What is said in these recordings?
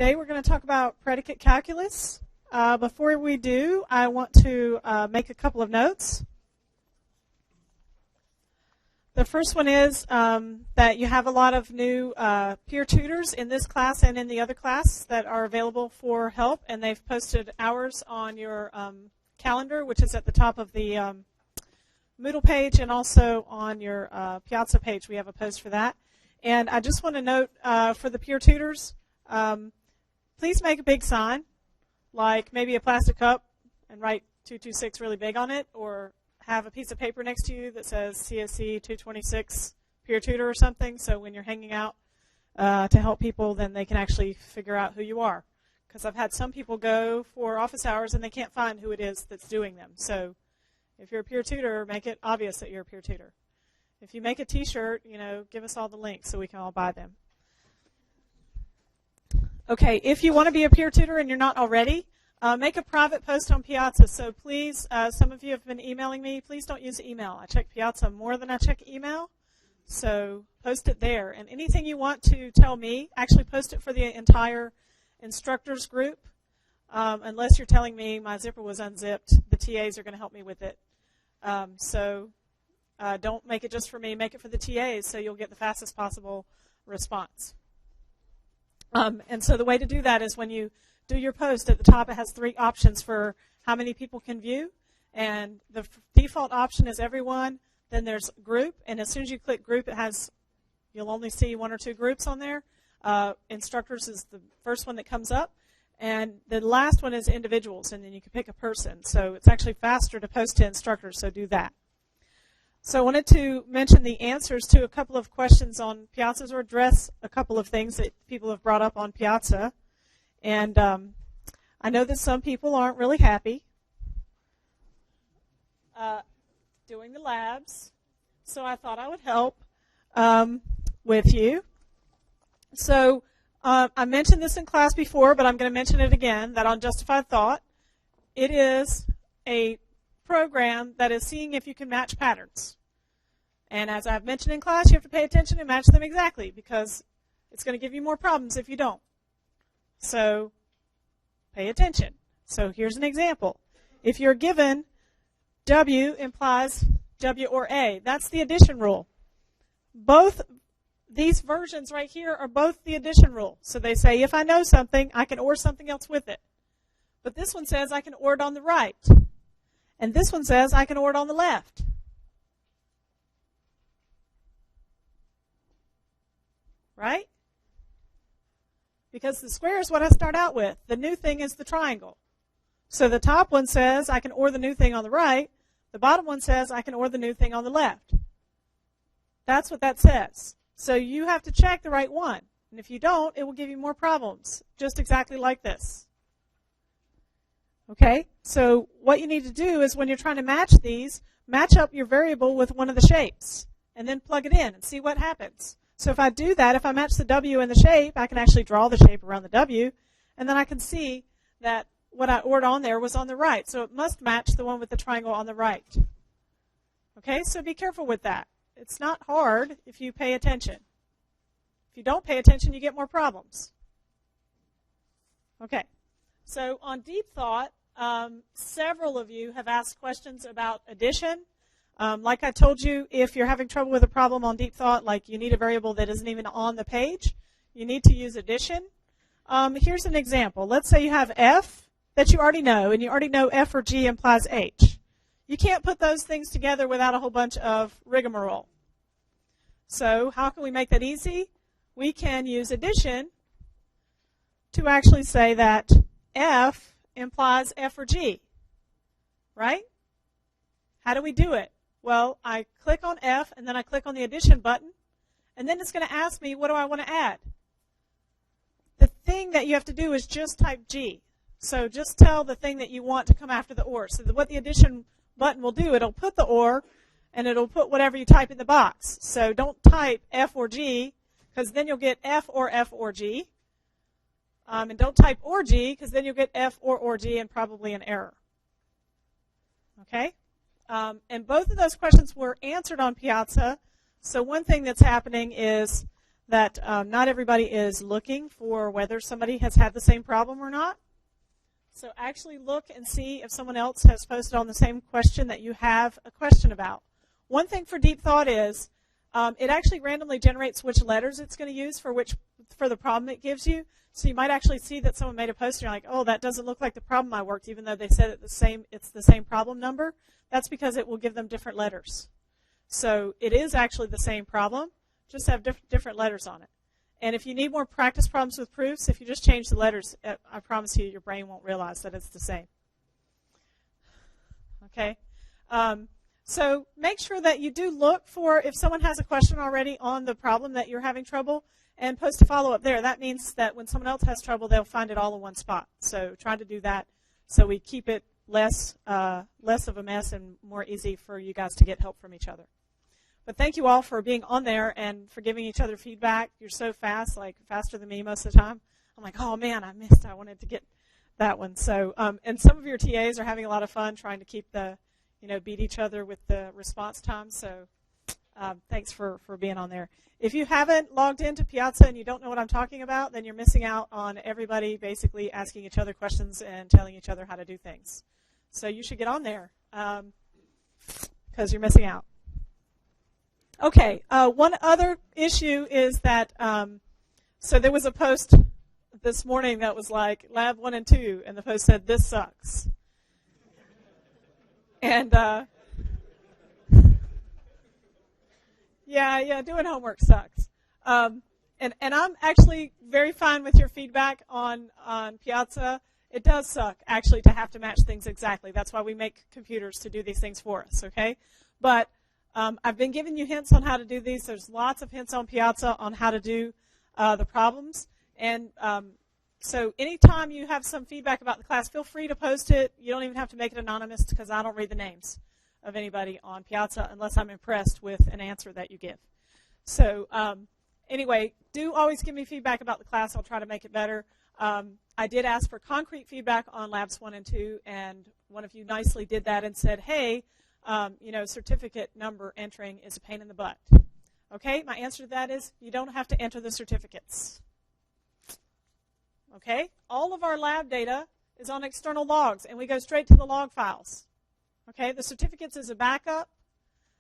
Today we're going to talk about predicate calculus. Before we do, I want to make a couple of notes. The first one is that you have a lot of new peer tutors in this class and in the other class that are available for help, and they've posted hours on your calendar, which is at the top of the Moodle page, and also on your Piazza page. We have a post for that. And I just want to note for the peer tutors, please make a big sign, like maybe a plastic cup, and write 226 really big on it, or have a piece of paper next to you that says CSC 226 peer tutor or something, so when you're hanging out to help people, then they can actually figure out who you are. Because I've had some people go for office hours and they can't find who it is that's doing them. So if you're a peer tutor, make it obvious that you're a peer tutor. If you make a t-shirt, give us all the links so we can all buy them. Okay, if you want to be a peer tutor and you're not already, make a private post on Piazza. So please, some of you have been emailing me. Please don't use email. I check Piazza more than I check email. So post it there. And anything you want to tell me, actually post it for the entire instructors group. Unless you're telling me my zipper was unzipped, the TAs are going to help me with it. Don't make it just for me. Make it for the TAs so you'll get the fastest possible response. And so the way to do that is when you do your post, at the top it has 3 options for how many people can view. And the default option is everyone. Then there's group. And as soon as you click group, you'll only see 1 or 2 groups on there. Instructors is the first one that comes up. And the last one is individuals. And then you can pick a person. So it's actually faster to post to instructors, so do that. So I wanted to mention the answers to a couple of questions on Piazza's, or address a couple of things that people have brought up on Piazza. And I know that some people aren't really happy doing the labs, so I thought I would help with you. So I mentioned this in class before, but I'm going to mention it again, that on Justified Thought, it is a program that is seeing if you can match patterns. And as I've mentioned in class, you have to pay attention and match them exactly, because it's going to give you more problems if you don't. So pay attention. So here's an example. If you're given W implies W or A, that's the addition rule. Both these versions right here are both the addition rule. So they say if I know something, I can OR something else with it. But this one says I can OR it on the right. And this one says I can OR it on the left. Right? Because the square is what I start out with. The new thing is the triangle. So the top one says I can OR the new thing on the right. The bottom one says I can OR the new thing on the left. That's what that says. So you have to check the right one. And if you don't, it will give you more problems, just exactly like this. Okay? So what you need to do is when you're trying to match these, match up your variable with one of the shapes, and then plug it in and see what happens. So if I do that, if I match the W and the shape, I can actually draw the shape around the W, and then I can see that what I OR'd on there was on the right. So it must match the one with the triangle on the right. Okay, so be careful with that. It's not hard if you pay attention. If you don't pay attention, you get more problems. Okay, so on Deep Thought, several of you have asked questions about addition. Like I told you, if you're having trouble with a problem on Deep Thought, like you need a variable that isn't even on the page, you need to use addition. Here's an example. Let's say you have F that you already know, and you already know F or G implies H. You can't put those things together without a whole bunch of rigmarole. So how can we make that easy? We can use addition to actually say that F implies F or G, right? How do we do it? Well, I click on F, and then I click on the addition button, and then it's going to ask me, what do I want to add? The thing that you have to do is just type G. So just tell the thing that you want to come after the OR. So what the addition button will do, it'll put the OR, and it'll put whatever you type in the box. So don't type F or G, because then you'll get F or G. And don't type or G, because then you'll get F or G and probably an error. Okay? And both of those questions were answered on Piazza. So one thing that's happening is that not everybody is looking for whether somebody has had the same problem or not. So actually look and see if someone else has posted on the same question that you have a question about. One thing for deep thought is it actually randomly generates which letters it's going to use for the problem it gives you. So you might actually see that someone made a post and you're like, oh, that doesn't look like the problem I worked, even though they said it's the same problem number. That's because it will give them different letters. So it is actually the same problem, just have different letters on it. And if you need more practice problems with proofs, if you just change the letters, I promise you your brain won't realize that it's the same. Okay? So make sure that you do look for if someone has a question already on the problem that you're having trouble and post a follow-up there. That means that when someone else has trouble, they'll find it all in one spot. So try to do that so we keep it less of a mess and more easy for you guys to get help from each other. But thank you all for being on there and for giving each other feedback. You're so fast, like faster than me most of the time. I'm like, oh, man, I missed. I wanted to get that one. So, and some of your TAs are having a lot of fun trying to keep beat each other with the response time. So thanks for being on there. If you haven't logged into Piazza and you don't know what I'm talking about, then you're missing out on everybody basically asking each other questions and telling each other how to do things. So you should get on there because you're missing out. Okay, one other issue is that, so there was a post this morning that was like, Lab 1 and 2, and the post said, this sucks. And, yeah, doing homework sucks. And I'm actually very fine with your feedback on Piazza. It does suck, actually, to have to match things exactly. That's why we make computers to do these things for us, okay? But I've been giving you hints on how to do these. There's lots of hints on Piazza on how to do the problems. And so anytime you have some feedback about the class, feel free to post it. You don't even have to make it anonymous because I don't read the names of anybody on Piazza unless I'm impressed with an answer that you give. So anyway, do always give me feedback about the class. I'll try to make it better. I did ask for concrete feedback on Labs 1 and 2, and one of you nicely did that and said, hey, certificate number entering is a pain in the butt. Okay, my answer to that is you don't have to enter the certificates. Okay, all of our lab data is on external logs, and we go straight to the log files. Okay, the certificates is a backup,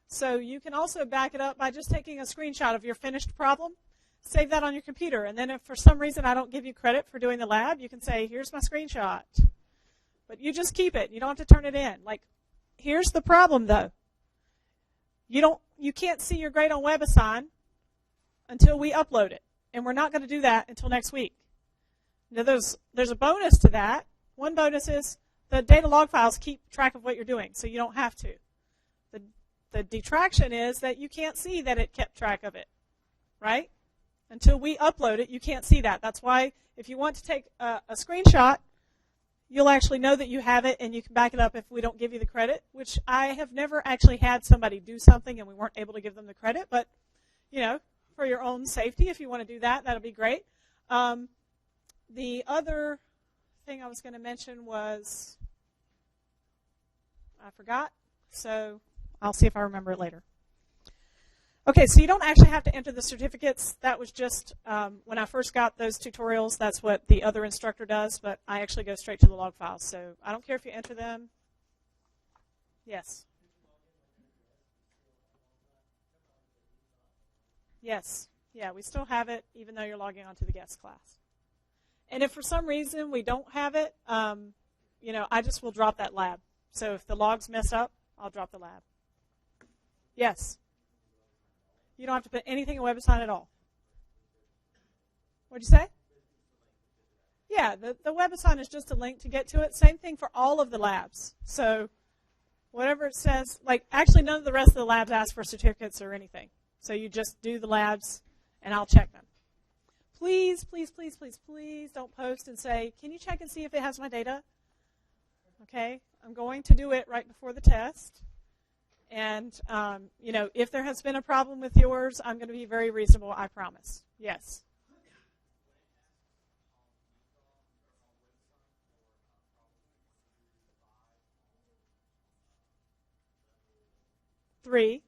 so you can also back it up by just taking a screenshot of your finished problem, save that on your computer, and then if for some reason I don't give you credit for doing the lab, you can say, here's my screenshot. But you just keep it. You don't have to turn it in. Like, here's the problem, though. You can't see your grade on WebAssign until we upload it, and we're not going to do that until next week. Now, there's a bonus to that. One bonus is the data log files keep track of what you're doing, so you don't have to. The detraction is that you can't see that it kept track of it, right? Until we upload it, you can't see that. That's why if you want to take a screenshot, you'll actually know that you have it, and you can back it up if we don't give you the credit, which I have never actually had somebody do something and we weren't able to give them the credit. But, for your own safety, if you want to do that, that'll be great. The other thing I was going to mention was, I forgot, so I'll see if I remember it later. Okay, so you don't actually have to enter the certificates. That was just when I first got those tutorials, that's what the other instructor does, but I actually go straight to the log files. So I don't care if you enter them. Yes. Yes. Yeah, we still have it even though you're logging on to the guest class. And if for some reason we don't have it, I just will drop that lab. So if the logs mess up, I'll drop the lab. Yes. You don't have to put anything in WebAssign at all. What'd you say? Yeah, the WebAssign is just a link to get to it. Same thing for all of the labs. So whatever it says, actually none of the rest of the labs ask for certificates or anything. So you just do the labs, and I'll check them. Please, please, please, please, please don't post and say, can you check and see if it has my data? Okay, I'm going to do it right before the test. And, if there has been a problem with yours, I'm going to be very reasonable, I promise. Yes. 3.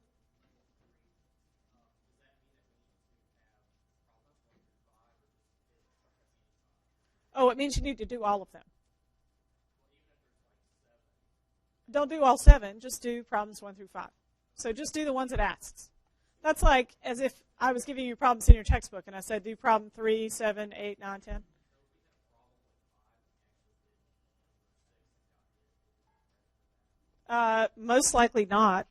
Oh, it means you need to do all of them. Don't do all 7. Just do problems 1 through 5. So just do the ones it asks. That's like as if I was giving you problems in your textbook and I said do problem 3, 7, 8, 9, 10. Most likely not.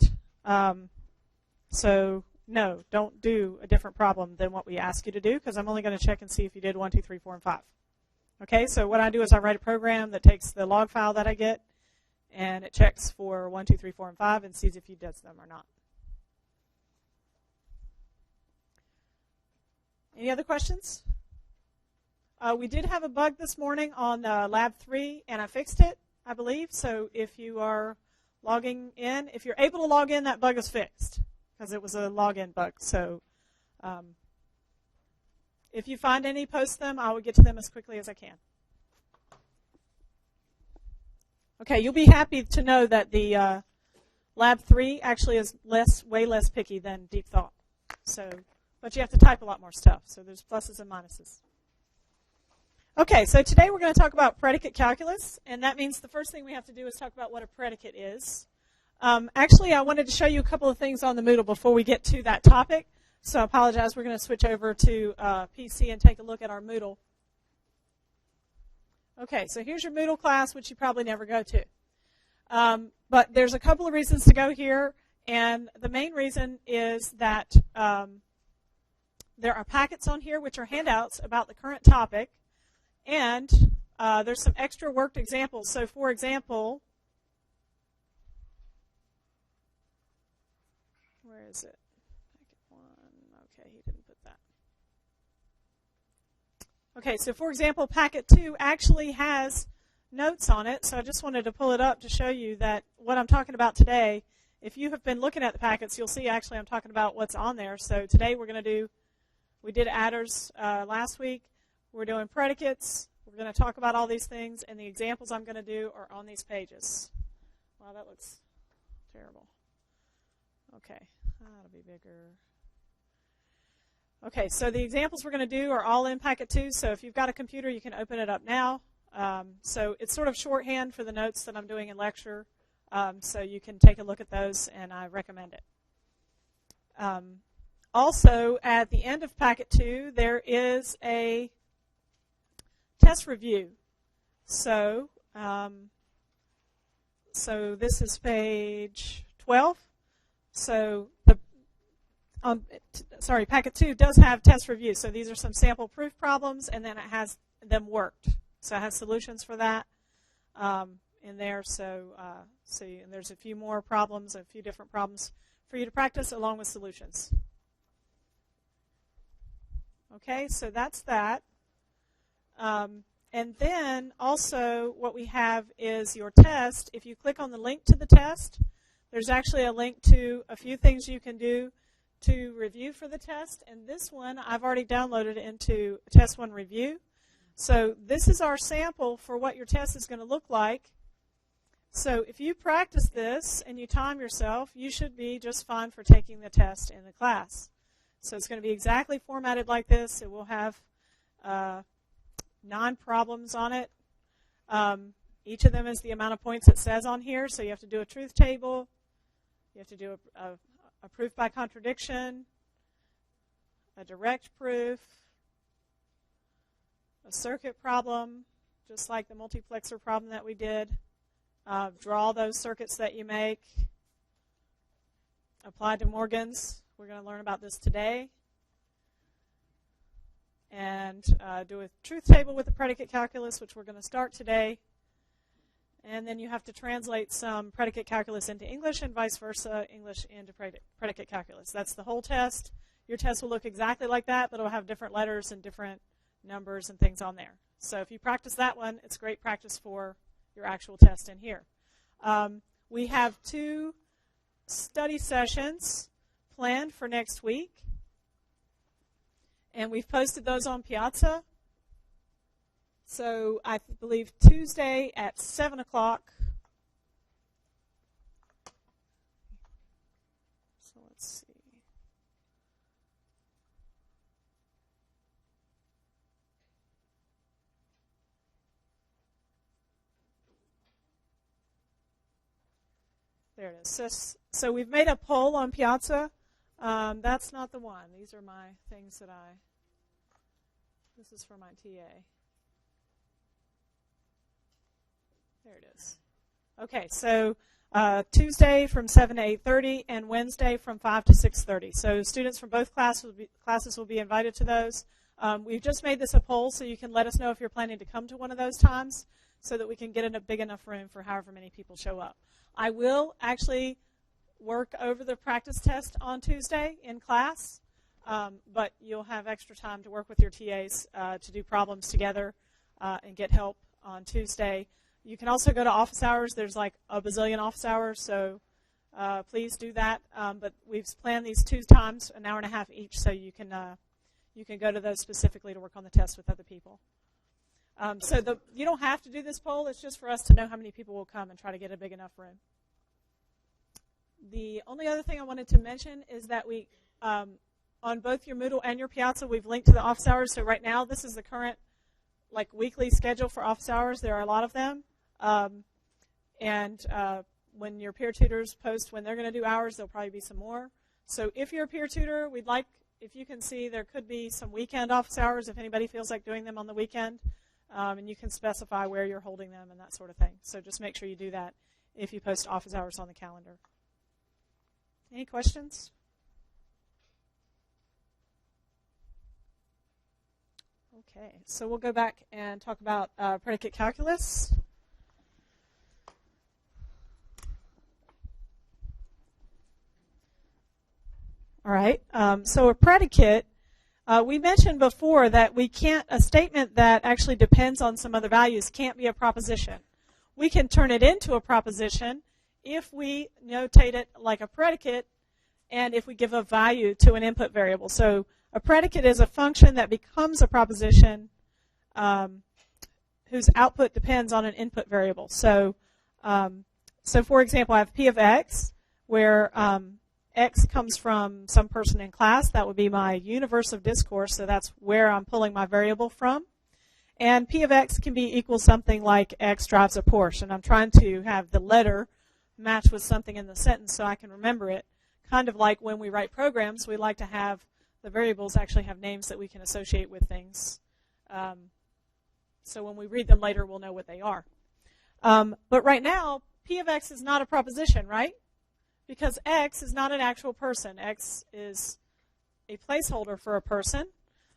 So no, don't do a different problem than what we ask you to do because I'm only going to check and see if you did 1, 2, 3, 4, and 5. Okay, so what I do is I write a program that takes the log file that I get and it checks for 1, 2, 3, 4, and 5 and sees if you did them or not. Any other questions? We did have a bug this morning on Lab 3, and I fixed it, I believe. So if you are logging in, if you're able to log in, that bug is fixed because it was a login bug. So if you find any, post them. I will get to them as quickly as I can. Okay, you'll be happy to know that the Lab 3 actually is way less picky than Deep Thought. So, but you have to type a lot more stuff. So there's pluses and minuses. Okay, so today we're going to talk about predicate calculus, and that means the first thing we have to do is talk about what a predicate is. Actually, I wanted to show you a couple of things on the Moodle before we get to that topic, so I apologize. We're going to switch over to PC and take a look at our Moodle. Okay, so here's your Moodle class, which you probably never go to. But there's a couple of reasons to go here, and the main reason is that there are packets on here, which are handouts about the current topic. And there's some extra worked examples. So, for example, where is it? Packet 1. Okay, he didn't put that. Okay, so for example, packet 2 actually has notes on it. So I just wanted to pull it up to show you that what I'm talking about today, if you have been looking at the packets, you'll see actually I'm talking about what's on there. So today we're going to do, we did adders last week. We're doing predicates. We're going to talk about all these things, and the examples I'm going to do are on these pages. Wow, that looks terrible. Okay, that'll be bigger. Okay, so the examples we're going to do are all in packet 2, so if you've got a computer, you can open it up now. So it's sort of shorthand for the notes that I'm doing in lecture, so you can take a look at those, and I recommend it. Also, at the end of packet 2, there is a test review. So, so this is page 12. So, packet 2 does have test review. So these are some sample proof problems, and then it has them worked. So it has solutions for that in there. So, and there's a few more problems, a few different problems for you to practice along with solutions. Okay, so that's that. And then also what we have is your test. If you click on the link to the test, there's actually a link to a few things you can do to review for the test. And this one I've already downloaded into Test 1 Review. So this is our sample for what your test is going to look like. So if you practice this and you time yourself, you should be just fine for taking the test in the class. So it's going to be exactly formatted like this. It will have 9 problems on it. Each of them is the amount of points it says on here. So you have to do a truth table. You have to do a proof by contradiction, a direct proof, a circuit problem, just like the multiplexer problem that we did. Draw those circuits that you make. Apply De Morgan's. We're going to learn about this today. And do a truth table with the predicate calculus, which we're going to start today. And then you have to translate some predicate calculus into English and vice versa, English into predicate calculus. That's the whole test. Your test will look exactly like that, but it will have different letters and different numbers and things on there. So if you practice that one, it's great practice for your actual test in here. We have 2 study sessions planned for next week. And we've posted those on Piazza. So I believe Tuesday at 7 o'clock. So let's see. There it is. So we've made a poll on Piazza. That's not the one. These are my things that this is for my TA. There it is. Okay, so Tuesday from 7 to 8:30 and Wednesday from 5 to 6:30. So students from both classes will be invited to those. We've just made this a poll so you can let us know if you're planning to come to one of those times so that we can get in a big enough room for however many people show up. I will actually work over the practice test on Tuesday in class, but you'll have extra time to work with your TAs to do problems together and get help on Tuesday. You can also go to office hours. There's like a bazillion office hours, so please do that. But we've planned these 2 times, an hour and a half each, so you can go to those specifically to work on the test with other people. You don't have to do this poll. It's just for us to know how many people will come and try to get a big enough room. The only other thing I wanted to mention is that we, on both your Moodle and your Piazza, we've linked to the office hours. So right now, this is the current weekly schedule for office hours. There are a lot of them. When your peer tutors post when they're going to do hours, there'll probably be some more. So if you're a peer tutor, we'd like, if you can see, there could be some weekend office hours if anybody feels like doing them on the weekend. And you can specify where you're holding them and that sort of thing. So just make sure you do that if you post office hours on the calendar. Any questions? Okay, so we'll go back and talk about predicate calculus. All right, so a predicate, we mentioned before that a statement that actually depends on some other values can't be a proposition. We can turn it into a proposition if we notate it like a predicate and if we give a value to an input variable. So a predicate is a function that becomes a proposition whose output depends on an input variable. So for example, I have P of X, where X comes from some person in class. That would be my universe of discourse, so that's where I'm pulling my variable from. And P of X can be equal something like X drives a Porsche, and I'm trying to have the letter match with something in the sentence so I can remember it. Kind of like when we write programs, we like to have the variables actually have names that we can associate with things. So when we read them later, we'll know what they are. But right now, P of X is not a proposition, right? Because X is not an actual person. X is a placeholder for a person.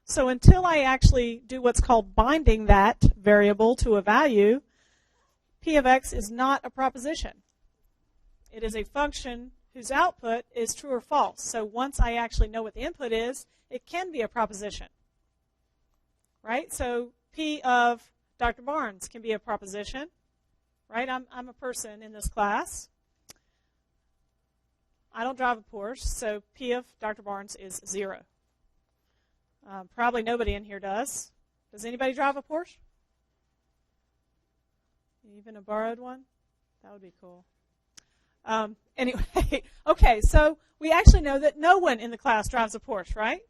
So until I actually do what's called binding that variable to a value, P of X is not a proposition. It is a function whose output is true or false. So once I actually know what the input is, it can be a proposition. Right? So P of Dr. Barnes can be a proposition. Right? I'm a person in this class. I don't drive a Porsche, so P of Dr. Barnes is 0. Probably nobody in here does. Does anybody drive a Porsche? Even a borrowed one? That would be cool. Anyway, okay, so we actually know that no one in the class drives a Porsche, right?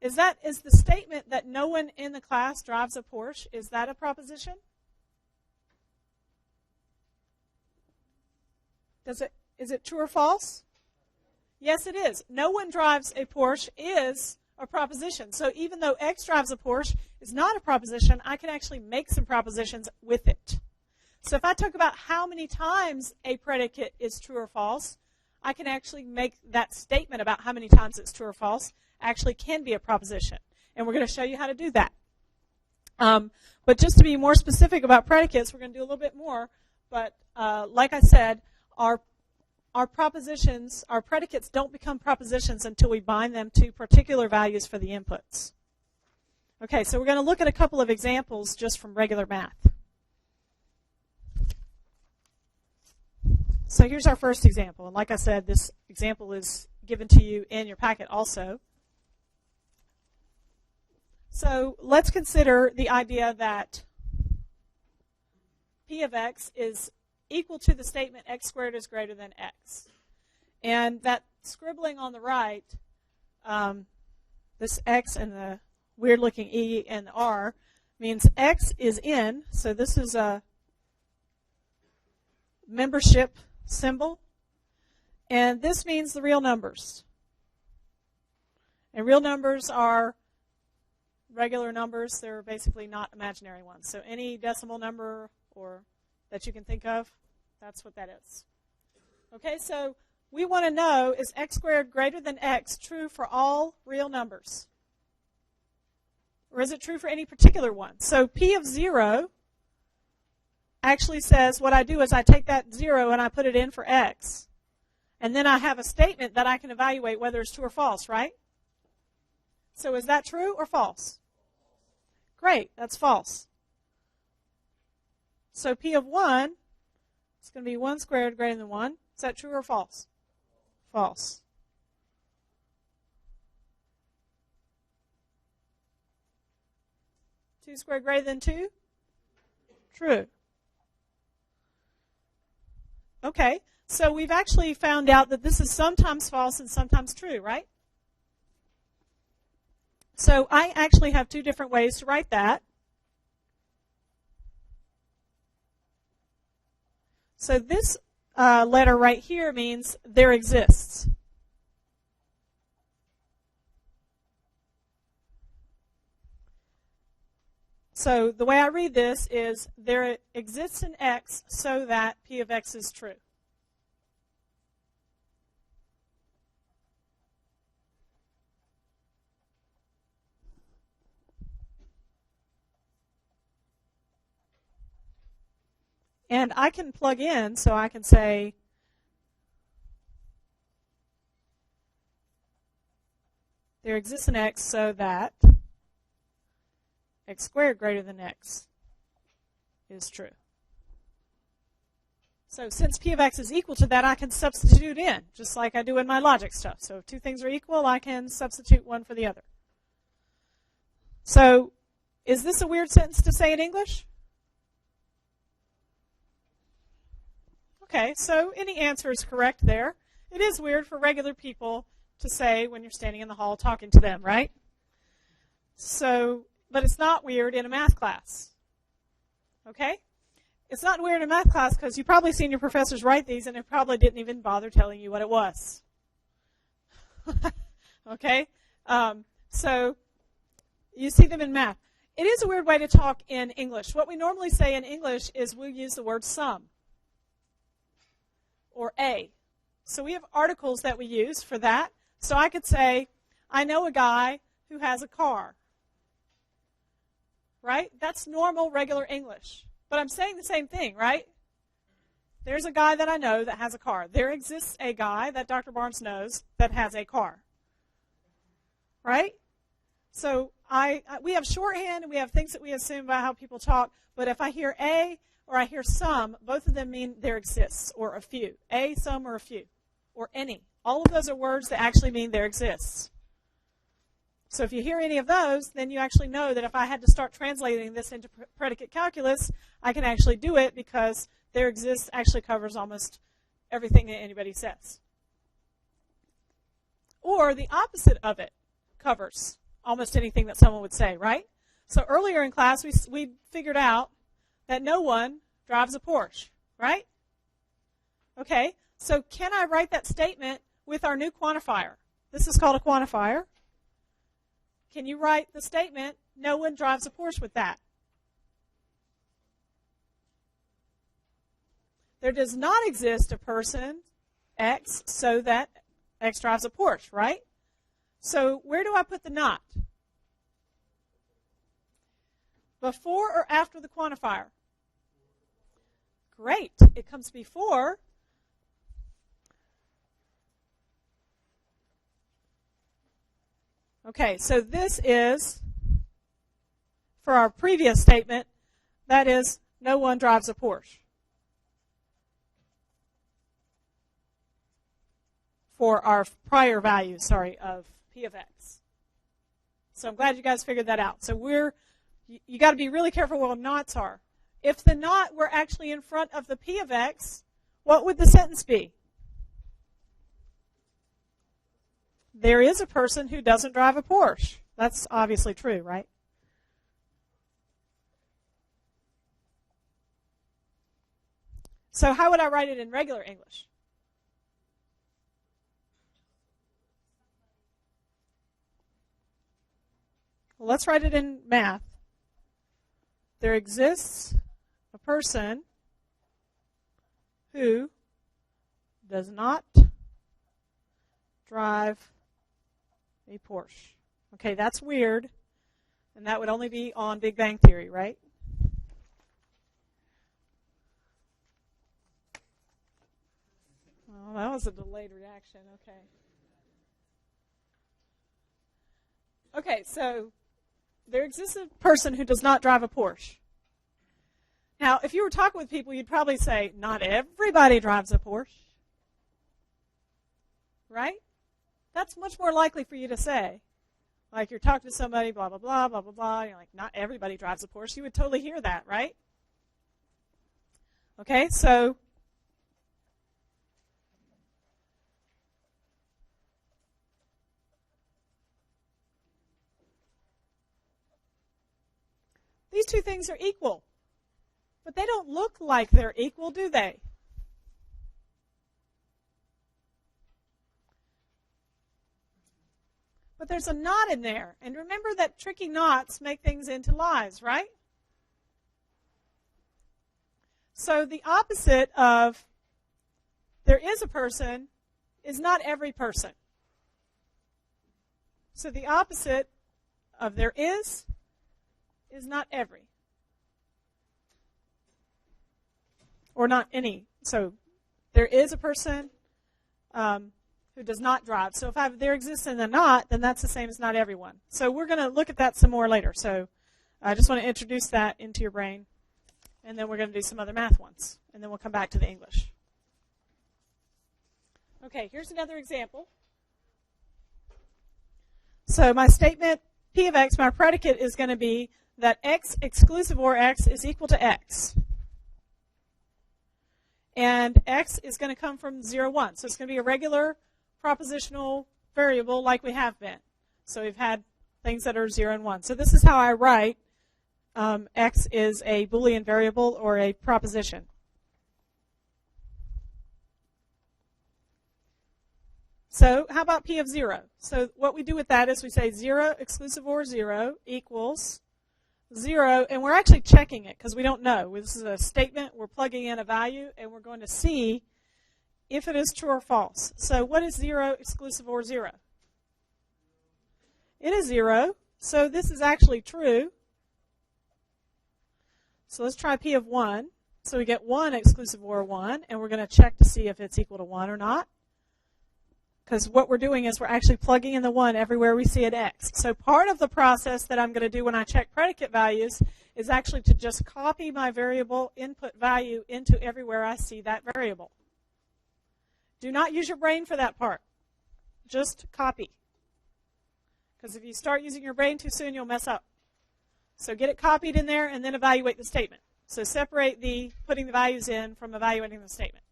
Is the statement that no one in the class drives a Porsche, is that a proposition? Is it true or false? Yes, it is. No one drives a Porsche is a proposition. So even though X drives a Porsche is not a proposition, I can actually make some propositions with it. So if I talk about how many times a predicate is true or false, I can actually make that statement about how many times it's true or false actually can be a proposition. And we're going to show you how to do that. But just to be more specific about predicates, we're going to do a little bit more. But like I said, our predicates don't become propositions until we bind them to particular values for the inputs. Okay, so we're going to look at a couple of examples just from regular math. So here's our first example. And like I said, this example is given to you in your packet also. So let's consider the idea that P of X is equal to the statement X squared is greater than X. And that scribbling on the right, this X and the weird-looking E and the R, means X is in. So this is a membership symbol, And this means the real numbers. And real numbers are regular numbers. They're basically not imaginary ones. So any decimal number or that you can think of, that's what that is. Okay, so we want to know, is x squared greater than x true for all real numbers? Or is it true for any particular one? So P of 0 actually says what I do is I take that 0 and I put it in for x. And then I have a statement that I can evaluate whether it's true or false, right? So is that true or false? Great, that's false. So P of 1 is going to be 1 squared greater than 1. Is that true or false? False. Two squared greater than 2? True. Okay, so we've actually found out that this is sometimes false and sometimes true, right? So I actually have two different ways to write that. So this letter right here means there exists. So the way I read this is there exists an x so that P of x is true. And I can plug in, so I can say there exists an x so that x squared greater than x is true. So since P of x is equal to that, I can substitute in, just like I do in my logic stuff. So if two things are equal, I can substitute one for the other. So is this a weird sentence to say in English? Okay, so any answer is correct there. It is weird for regular people to say when you're standing in the hall talking to them, right? So, but it's not weird in a math class. Okay? It's not weird in a math class because you've probably seen your professors write these and they probably didn't even bother telling you what it was. Okay? So you see them in math. It is a weird way to talk in English. What we normally say in English is we'll use the word sum or a. So we have articles that we use for that. So I could say, I know a guy who has a car. Right? That's normal, regular English. But I'm saying the same thing, right? There's a guy that I know that has a car. There exists a guy that Dr. Barnes knows that has a car. Right? So we have shorthand and we have things that we assume about how people talk. But if I hear a or I hear some, both of them mean there exists or a few. A, some, or a few. Or any. All of those are words that actually mean there exists. So if you hear any of those, then you actually know that if I had to start translating this into predicate calculus, I can actually do it because there exists actually covers almost everything that anybody says. Or the opposite of it covers almost anything that someone would say, right? So earlier in class, we figured out that no one drives a Porsche, right? Okay, so can I write that statement with our new quantifier? This is called a quantifier. Can you write the statement, no one drives a Porsche with that? There does not exist a person, X, so that X drives a Porsche, right? So where do I put the not? Before or after the quantifier? Great. It comes before. Okay, so this is, for our previous statement, that is, no one drives a Porsche. For our prior value, of P of X. So I'm glad you guys figured that out. So you got to be really careful what nots are. If the not were actually in front of the P of X, what would the sentence be? There is a person who doesn't drive a Porsche. That's obviously true, right? So how would I write it in regular English? Well, let's write it in math. There exists a person who does not drive a Porsche. Okay, that's weird. And that would only be on Big Bang Theory, right? Oh, that was a delayed reaction. Okay. Okay, so there exists a person who does not drive a Porsche. Now, if you were talking with people, you'd probably say, not everybody drives a Porsche. Right? That's much more likely for you to say. Like you're talking to somebody, blah, blah, blah, blah, blah, blah. You're like, not everybody drives a Porsche. You would totally hear that, right? Okay, so these two things are equal. But they don't look like they're equal, do they? But there's a knot in there. And remember that tricky knots make things into lies, right? So the opposite of there is a person is not every person. So the opposite of there is not every. Or not any. So there is a person who does not drive. So if there exists in the not, then that's the same as not everyone. So we're going to look at that some more later. So I just want to introduce that into your brain. And then we're going to do some other math ones. And then we'll come back to the English. Okay, here's another example. So my statement, P of x, my predicate is going to be that x exclusive or x is equal to x. And x is going to come from 0, 1. So it's going to be a regular propositional variable like we have been. So we've had things that are 0 and 1. So this is how I write x is a Boolean variable or a proposition. So how about P of 0? So what we do with that is we say 0 exclusive or 0 equals 0, and we're actually checking it because we don't know. This is a statement. We're plugging in a value, and we're going to see if it is true or false. So what is 0 exclusive or 0? It is 0. So this is actually true. So let's try P of 1. So we get 1 exclusive or 1, and we're going to check to see if it's equal to 1 or not. Because what we're doing is we're actually plugging in the 1 everywhere we see an x. So part of the process that I'm going to do when I check predicate values is actually to just copy my variable input value into everywhere I see that variable. Do not use your brain for that part. Just copy. Because if you start using your brain too soon, you'll mess up. So get it copied in there and then evaluate the statement. So separate the putting the values in from evaluating the statement.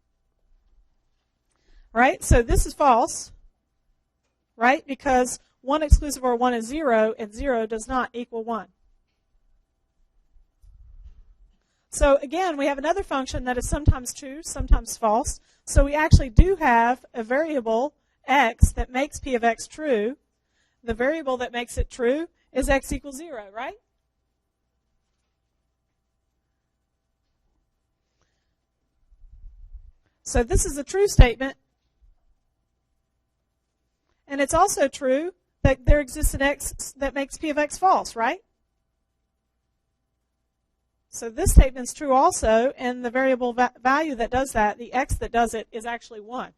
Right? So this is false, right? Because 1 exclusive or 1 is 0, and 0 does not equal 1. So again, we have another function that is sometimes true, sometimes false. So we actually do have a variable, x, that makes P of x true. The variable that makes it true is x equals 0, right? So this is a true statement. And it's also true that there exists an x that makes P of x false, right? So this statement is true also, and the variable value that does that, the x that does it, is actually 1.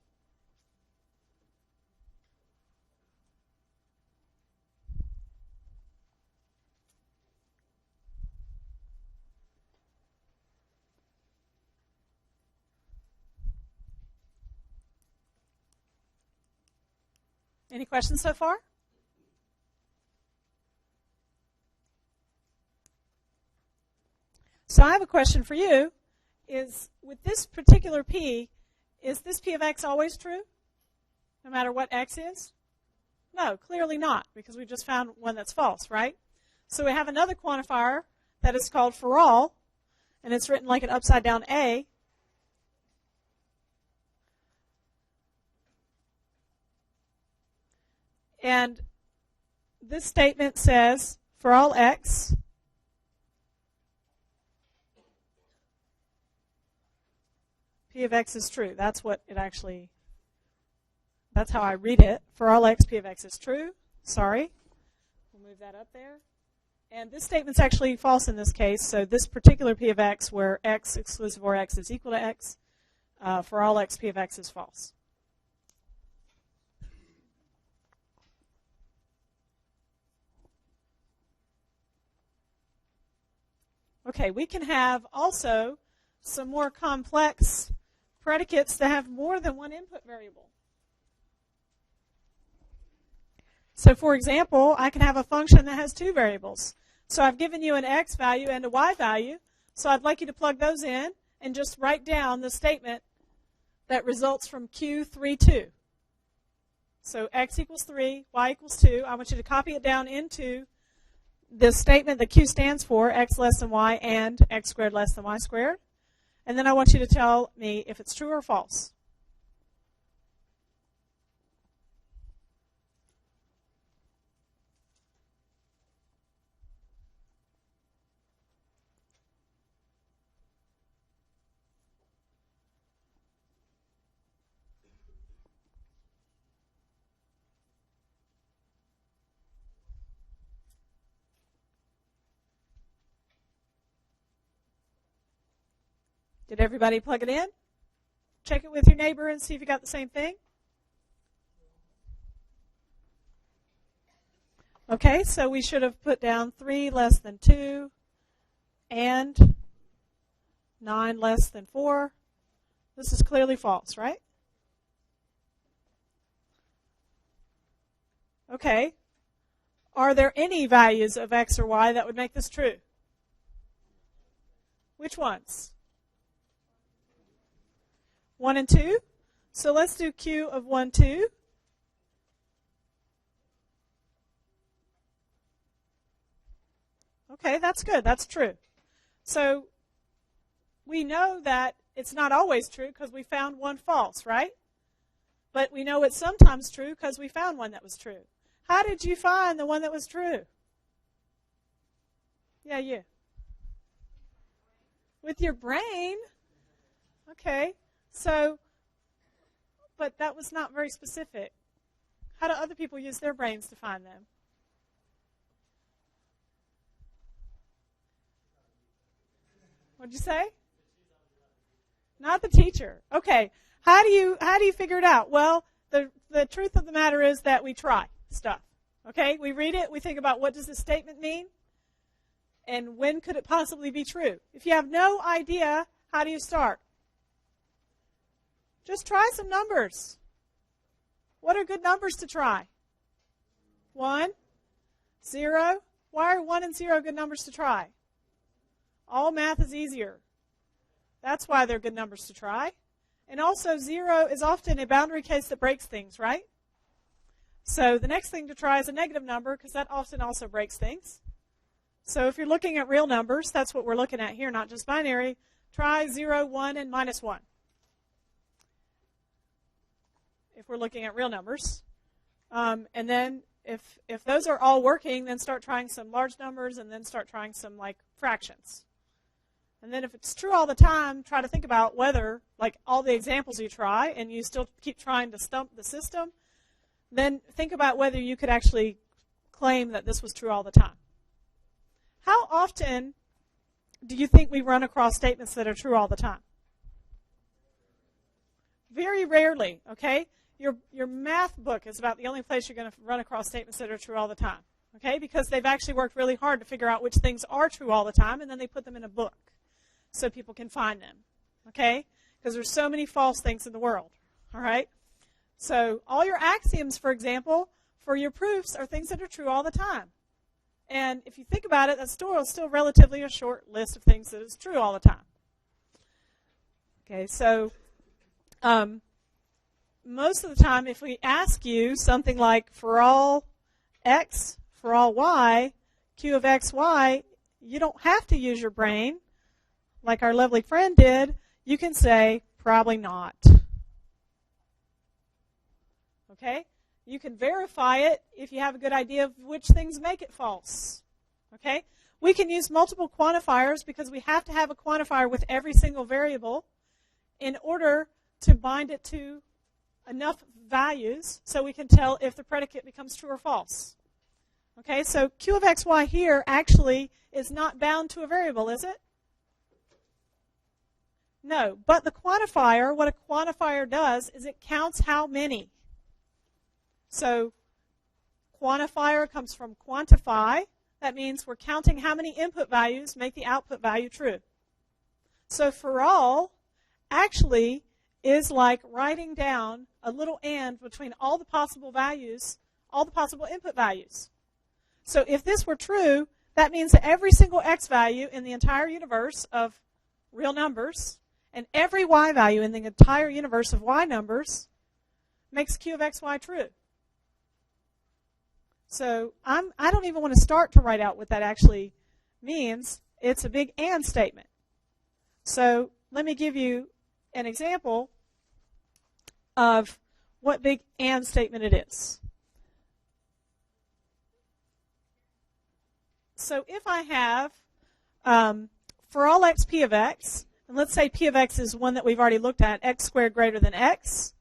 Any questions so far? So I have a question for you. Is with this particular P, is this P of x always true? No matter what x is? No, clearly not, because we just found one that's false, right? So we have another quantifier that is called for all, and it's written like an upside down A. And this statement says for all x, P of x is true. That's what it actually, that's how I read it. For all x, P of x is true. Sorry. We'll move that up there. And this statement's actually false in this case, so this particular P of x where x exclusive or x is equal to x, for all x, P of x is false. Okay, we can have also some more complex predicates that have more than one input variable. So for example, I can have a function that has two variables. So I've given you an x value and a y value, so I'd like you to plug those in and just write down the statement that results from Q32. So x equals 3, y equals 2. I want you to copy it down into the statement that Q stands for, x less than y and x squared less than y squared. And then I want you to tell me if it's true or false. Did everybody plug it in? Check it with your neighbor and see if you got the same thing. Okay, so we should have put down 3 less than 2 and 9 less than 4. This is clearly false, right? Okay. Are there any values of x or y that would make this true? Which ones? 1 and 2. So let's do Q of 1, 2. Okay, that's good. That's true. So we know that it's not always true because we found one false, right? But we know it's sometimes true because we found one that was true. How did you find the one that was true? Yeah, you. With your brain. Okay. So, but that was not very specific. How do other people use their brains to find them? What'd you say? Not the teacher. Okay. How do you figure it out? Well, the truth of the matter is that we try stuff. Okay? We read it, we think about what does this statement mean? And when could it possibly be true? If you have no idea, how do you start? Just try some numbers. What are good numbers to try? 1, 0. Why are 1 and 0 good numbers to try? All math is easier. That's why they're good numbers to try. And also 0 is often a boundary case that breaks things, right? So the next thing to try is a negative number because that often also breaks things. So if you're looking at real numbers, that's what we're looking at here, not just binary. Try 0, 1, and minus 1. If we're looking at real numbers. And then if those are all working, then start trying some large numbers and then start trying some like fractions. And then if it's true all the time, try to think about whether, like all the examples you try and you still keep trying to stump the system, then think about whether you could actually claim that this was true all the time. How often do you think we run across statements that are true all the time? Very rarely, okay? Your math book is about the only place you're going to run across statements that are true all the time, okay? Because they've actually worked really hard to figure out which things are true all the time, and then they put them in a book so people can find them, okay? Because there's so many false things in the world, all right? So all your axioms, for example, for your proofs are things that are true all the time. And if you think about it, that's still relatively a short list of things that is true all the time. Okay, so most of the time, if we ask you something like for all x, for all y, q of x, y, you don't have to use your brain like our lovely friend did. You can say, probably not. Okay? You can verify it if you have a good idea of which things make it false. Okay? We can use multiple quantifiers because we have to have a quantifier with every single variable in order to bind it to enough values so we can tell if the predicate becomes true or false. Okay, so Q of xy here actually is not bound to a variable, is it? No, but the quantifier, what a quantifier does is it counts how many. So quantifier comes from quantify. That means we're counting how many input values make the output value true. So for all actually is like writing down a little and between all the possible values, all the possible input values. So if this were true, that means that every single x value in the entire universe of real numbers and every y value in the entire universe of y numbers makes Q of xy true. So I don't even want to start to write out what that actually means. It's a big and statement. So let me give you an example of what big and statement it is. So if I have, for all x p of x, and let's say p of x is one that we've already looked at, x squared greater than x,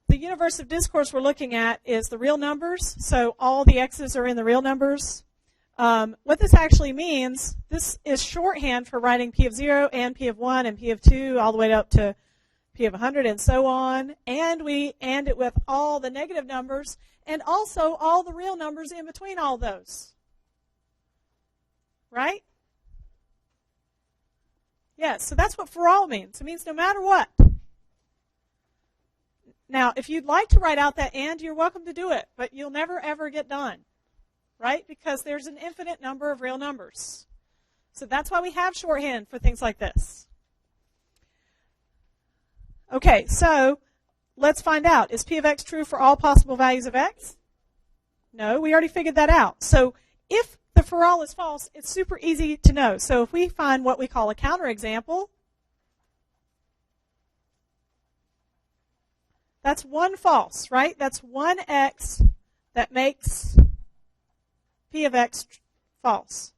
the universe of discourse we're looking at is the real numbers, so all the x's are in the real numbers. What this actually means, this is shorthand for writing p of 0 and p of 1 and p of 2 all the way up to p of 100 and so on, and we and it with all the negative numbers and also all the real numbers in between all those. Right? Yes, so that's what for all means. It means no matter what. Now, if you'd like to write out that and, you're welcome to do it, but you'll never ever get done. Right? Because there's an infinite number of real numbers. So that's why we have shorthand for things like this. Okay, so let's find out. Is p of x true for all possible values of x? No, we already figured that out. So if the for all is false, it's super easy to know. So if we find what we call a counterexample, that's one false, right? That's one x that makes p of x false.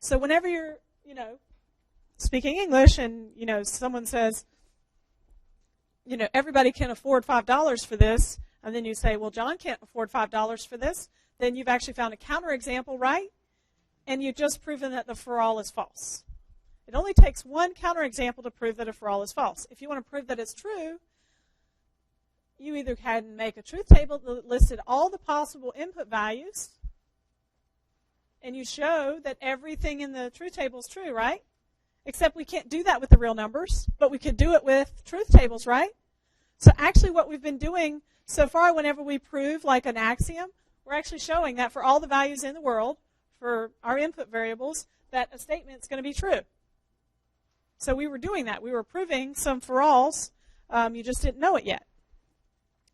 So whenever you're, speaking English and, someone says, everybody can afford $5 for this, and then you say, well, John can't afford $5 for this, then you've actually found a counterexample, right? And you've just proven that the for all is false. It only takes one counterexample to prove that a for all is false. If you want to prove that it's true, you either can make a truth table that listed all the possible input values, and you show that everything in the truth table is true, right? Except we can't do that with the real numbers, but we could do it with truth tables, right? So actually what we've been doing so far, whenever we prove like an axiom, we're actually showing that for all the values in the world, for our input variables, that a statement is going to be true. So we were doing that. We were proving some for alls. You just didn't know it yet.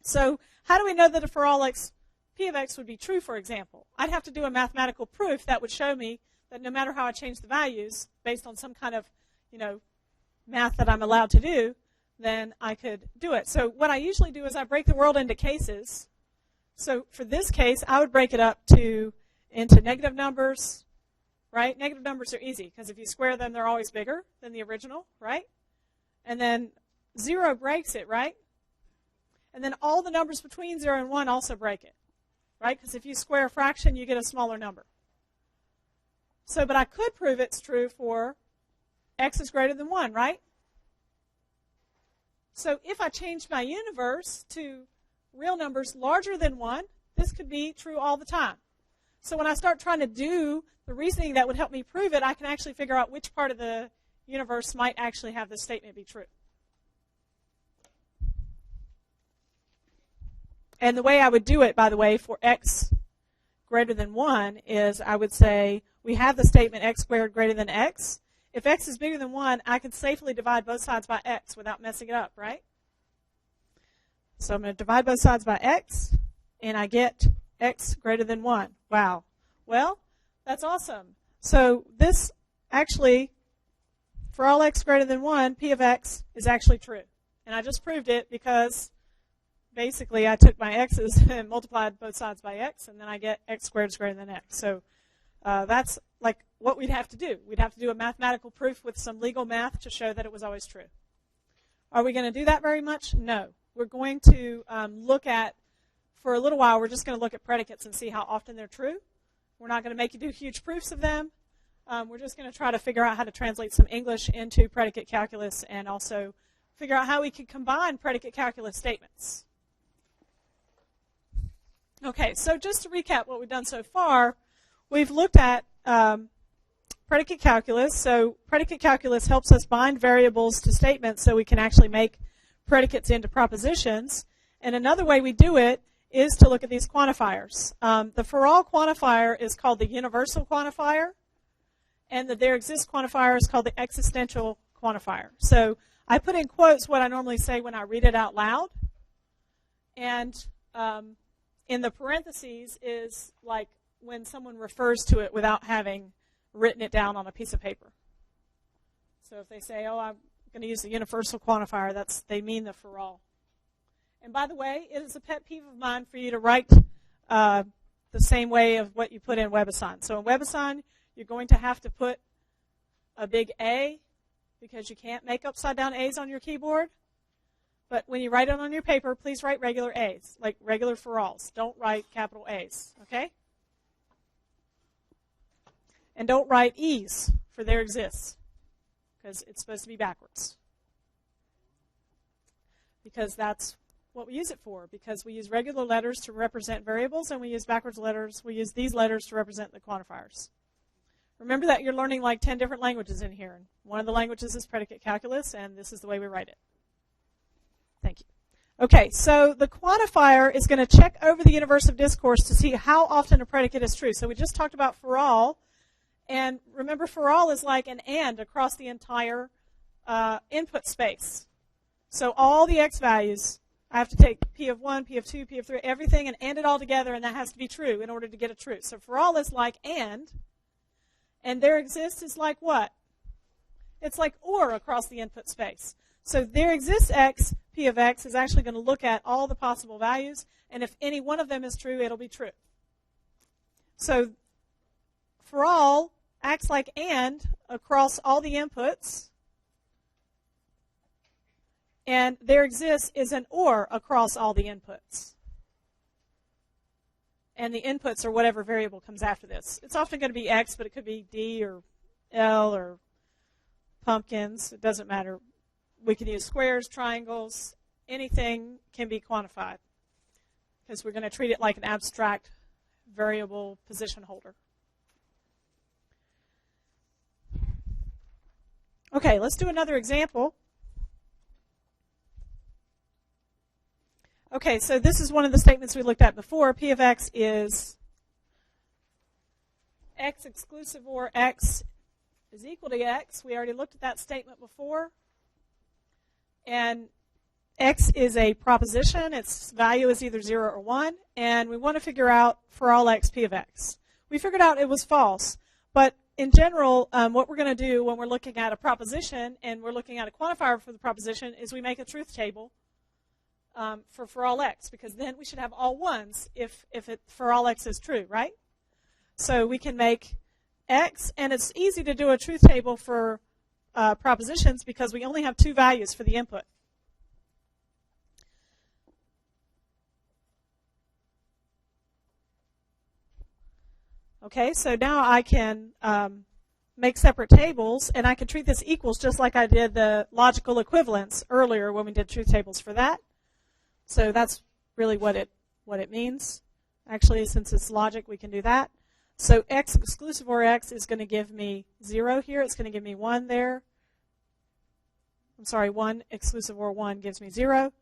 So how do we know that a for all x p of x would be true, for example? I'd have to do a mathematical proof that would show me that no matter how I change the values, based on some kind of, math that I'm allowed to do, then I could do it. So what I usually do is I break the world into cases. So for this case, I would break it up into negative numbers, right? Negative numbers are easy because if you square them, they're always bigger than the original, right? And then 0 breaks it, right? And then all the numbers between 0 and 1 also break it, right? Because if you square a fraction, you get a smaller number. So, but I could prove it's true for x is greater than 1, right? So if I changed my universe to real numbers larger than 1, this could be true all the time. So when I start trying to do the reasoning that would help me prove it, I can actually figure out which part of the universe might actually have this statement be true. And the way I would do it, by the way, for x greater than 1 is I would say we have the statement x squared greater than x. If x is bigger than 1, I can safely divide both sides by x without messing it up, right? So I'm going to divide both sides by x, and I get x greater than 1. Wow. Well, that's awesome. So this actually, for all x greater than 1, p of x is actually true. And I just proved it because basically I took my x's and multiplied both sides by x, and then I get x squared is greater than x. So that's like what we'd have to do. We'd have to do a mathematical proof with some legal math to show that it was always true. Are we going to do that very much? No. We're going to look at, for a little while, we're just going to look at predicates and see how often they're true. We're not going to make you do huge proofs of them. We're just going to try to figure out how to translate some English into predicate calculus and also figure out how we can combine predicate calculus statements. Okay, so just to recap what we've done so far, we've looked at predicate calculus. So predicate calculus helps us bind variables to statements so we can actually make predicates into propositions. And another way we do it is to look at these quantifiers. The for all quantifier is called the universal quantifier, and the there exists quantifier is called the existential quantifier. So I put in quotes what I normally say when I read it out loud, and in the parentheses is like when someone refers to it without having written it down on a piece of paper. So if they say, oh, I'm going to use the universal quantifier, they mean the for all. And by the way, it is a pet peeve of mine for you to write the same way of what you put in WebAssign. So in WebAssign, you're going to have to put a big A because you can't make upside down A's on your keyboard. But when you write it on your paper, please write regular A's, like regular for alls. Don't write capital A's, okay? And don't write E's for there exists, because it's supposed to be backwards. Because that's what we use it for, because we use regular letters to represent variables, and we use backwards letters. We use these letters to represent the quantifiers. Remember that you're learning like 10 different languages in here. One of the languages is predicate calculus, and this is the way we write it. Thank you. Okay, so the quantifier is going to check over the universe of discourse to see how often a predicate is true. So we just talked about for all, and remember for all is like an and across the entire input space. So all the x values, I have to take p of 1, p of 2, p of 3, everything, and AND it all together, and that has to be true in order to get a true. So for all is like and there exists is like what? It's like or across the input space. So there exists x, p of x is actually going to look at all the possible values, and if any one of them is true, it'll be true. So for all acts like and across all the inputs, and there exists is an or across all the inputs. And the inputs are whatever variable comes after this. It's often going to be x, but it could be d or l or pumpkins. It doesn't matter. We can use squares, triangles, anything can be quantified, because we're going to treat it like an abstract variable position holder. Okay, let's do another example. Okay, so this is one of the statements we looked at before. P of x is x exclusive or x is equal to x. We already looked at that statement before. And x is a proposition. Its value is either 0 or 1. And we want to figure out for all x, p of x. We figured out it was false. But in general, what we're going to do when we're looking at a proposition and we're looking at a quantifier for the proposition is we make a truth table for all x, because then we should have all ones if it for all x is true, right? So we can make x, and it's easy to do a truth table for propositions because we only have two values for the input. Okay, so now I can make separate tables, and I can treat this equals just like I did the logical equivalence earlier when we did truth tables for that. So that's really what it means. Actually, since it's logic, we can do that. So x exclusive or x is going to give me 0 here. It's going to give me 1 there. I'm sorry, 1 exclusive or 1 gives me 0.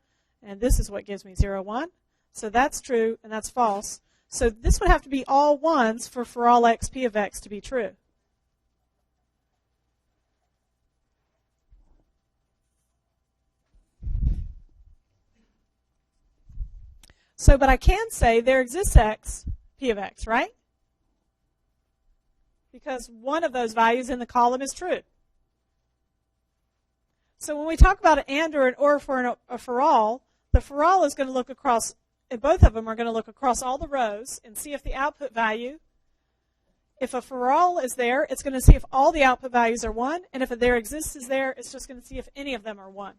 And this is what gives me 0, 1. So that's true, and that's false. So this would have to be all ones for all x, p of x to be true. So, but I can say there exists x, p of x, right? Because one of those values in the column is true. So when we talk about an and or an or for all, the for all is going to look across, and both of them are going to look across all the rows and see if the output value, if a for all is there, it's going to see if all the output values are 1, and if a there exists is there, it's just going to see if any of them are 1.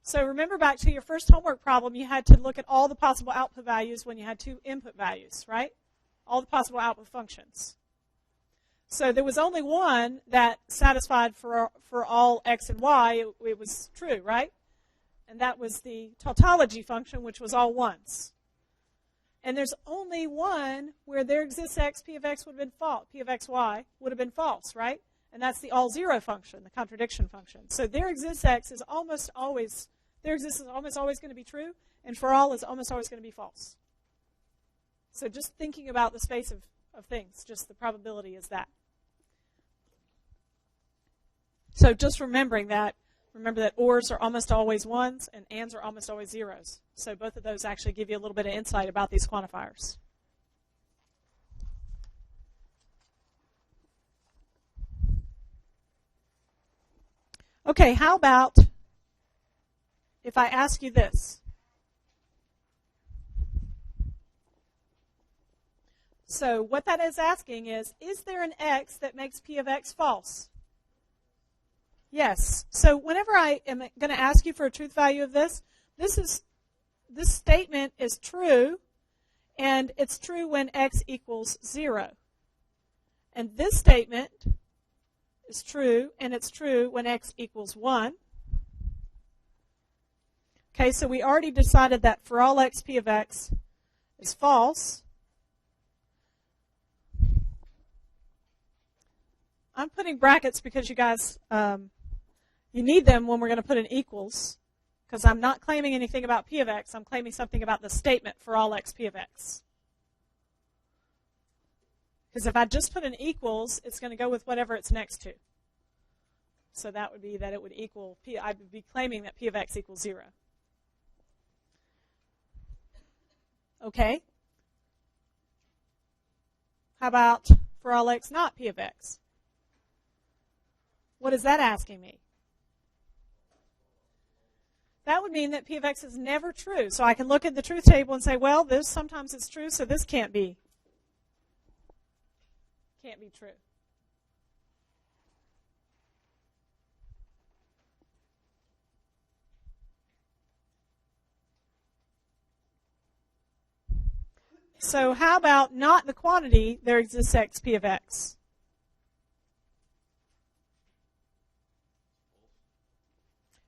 So remember back to your first homework problem, you had to look at all the possible output values when you had 2 input values, right? All the possible output functions. So there was only one that satisfied for all x and y. It was true, right? And that was the tautology function, which was all ones. And there's only one where there exists x, p of x would have been false, p of xy would have been false, right? And that's the all zero function, the contradiction function. So there exists x is almost always, there exists is almost always going to be true, and for all is almost always going to be false. So just thinking about the space of things, just the probability is that. So just remembering that, remember that ORs are almost always ones and ANDs are almost always zeros. So both of those actually give you a little bit of insight about these quantifiers. Okay, how about if I ask you this? So what that is asking is there an x that makes p of x false? Yes. So whenever I am going to ask you for a truth value of this statement is true, and it's true when x equals 0. And this statement is true, and it's true when x equals 1. Okay, so we already decided that for all x, p of x is false. I'm putting brackets because you guys, you need them when we're going to put in equals, because I'm not claiming anything about p of x. I'm claiming something about the statement for all x, p of x. Because if I just put in equals, it's going to go with whatever it's next to. So that would be that it would equal p. I would be claiming that p of x equals 0. Okay. How about for all x not p of x? What is that asking me? That would mean that p of x is never true. So I can look at the truth table and say, well, this sometimes it's true, so this can't be true. So how about not the quantity, there exists x, p of x?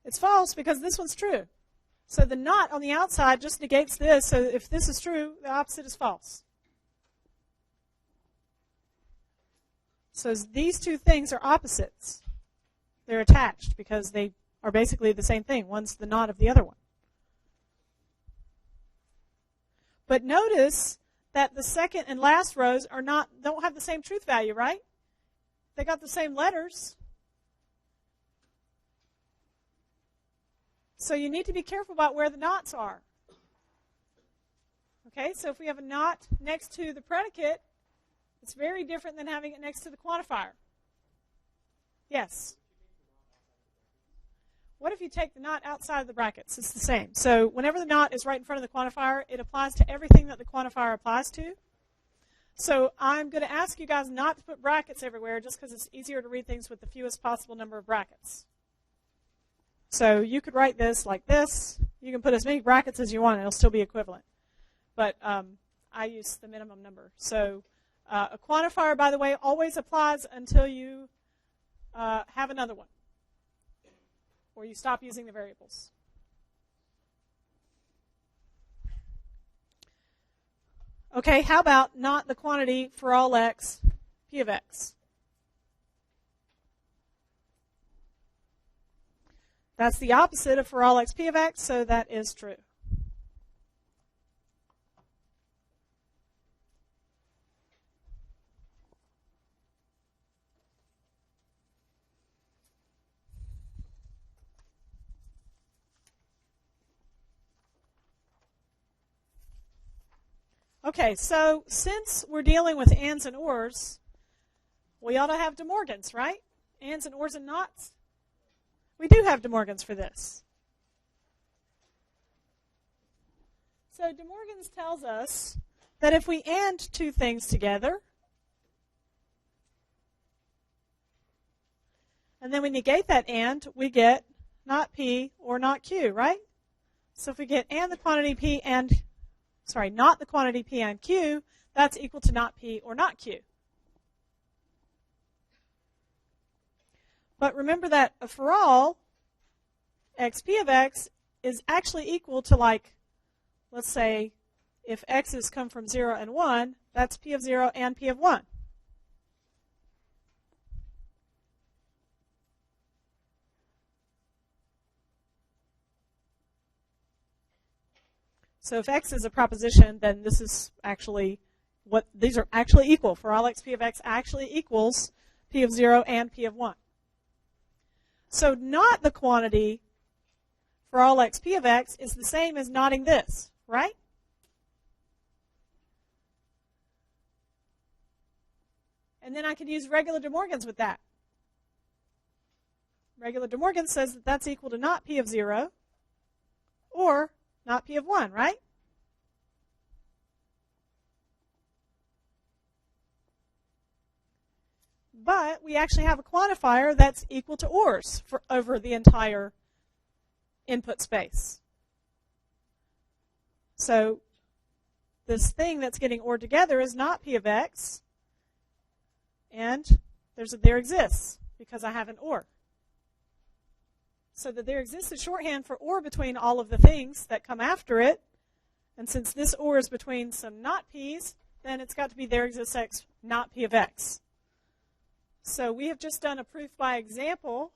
It's false because this one's true. So the not on the outside just negates this. So if this is true, the opposite is false. So these two things are opposites. They're attached because they are basically the same thing. One's the not of the other one. But notice that the second and last rows don't have the same truth value, right? They got the same letters. So you need to be careful about where the nots are. Okay, so if we have a not next to the predicate, it's very different than having it next to the quantifier. Yes? What if you take the not outside of the brackets? It's the same. So whenever the not is right in front of the quantifier, it applies to everything that the quantifier applies to. So I'm going to ask you guys not to put brackets everywhere just because it's easier to read things with the fewest possible number of brackets. So you could write this like this. You can put as many brackets as you want, and it'll still be equivalent. But I use the minimum number. So a quantifier, by the way, always applies until you have another one, or you stop using the variables. Okay, how about not the quantity for all x, p of x? That's the opposite of for all x, p of x, so that is true. Okay, so since we're dealing with ands and ors, we ought to have De Morgans, right? Ands and ors and nots. We do have De Morgans for this. So De Morgan's tells us that if we AND two things together, and then we negate that AND, we get not P or not Q, right? So if we get AND the quantity P and, not the quantity P and Q, that's equal to not P or not Q. But remember that for all, XP of X is actually equal to, like, let's say, if X's come from 0 and 1, that's P of 0 and P of 1. So if X is a proposition, then this is actually what these are actually equal. For all X, P of X actually equals P of 0 and P of 1. So not the quantity for all X, P of X is the same as knotting this, right? And then I can use regular De Morgan's with that. Regular De Morgan says that that's equal to not P of 0 or not P of 1, right? But we actually have a quantifier that's equal to ORs for over the entire input space. So this thing that's getting ORed together is not P of X, and there exists because I have an OR. So that there exists a shorthand for OR between all of the things that come after it, and since this OR is between some not P's, then it's got to be there exists X, not P of X. So we have just done a proof by example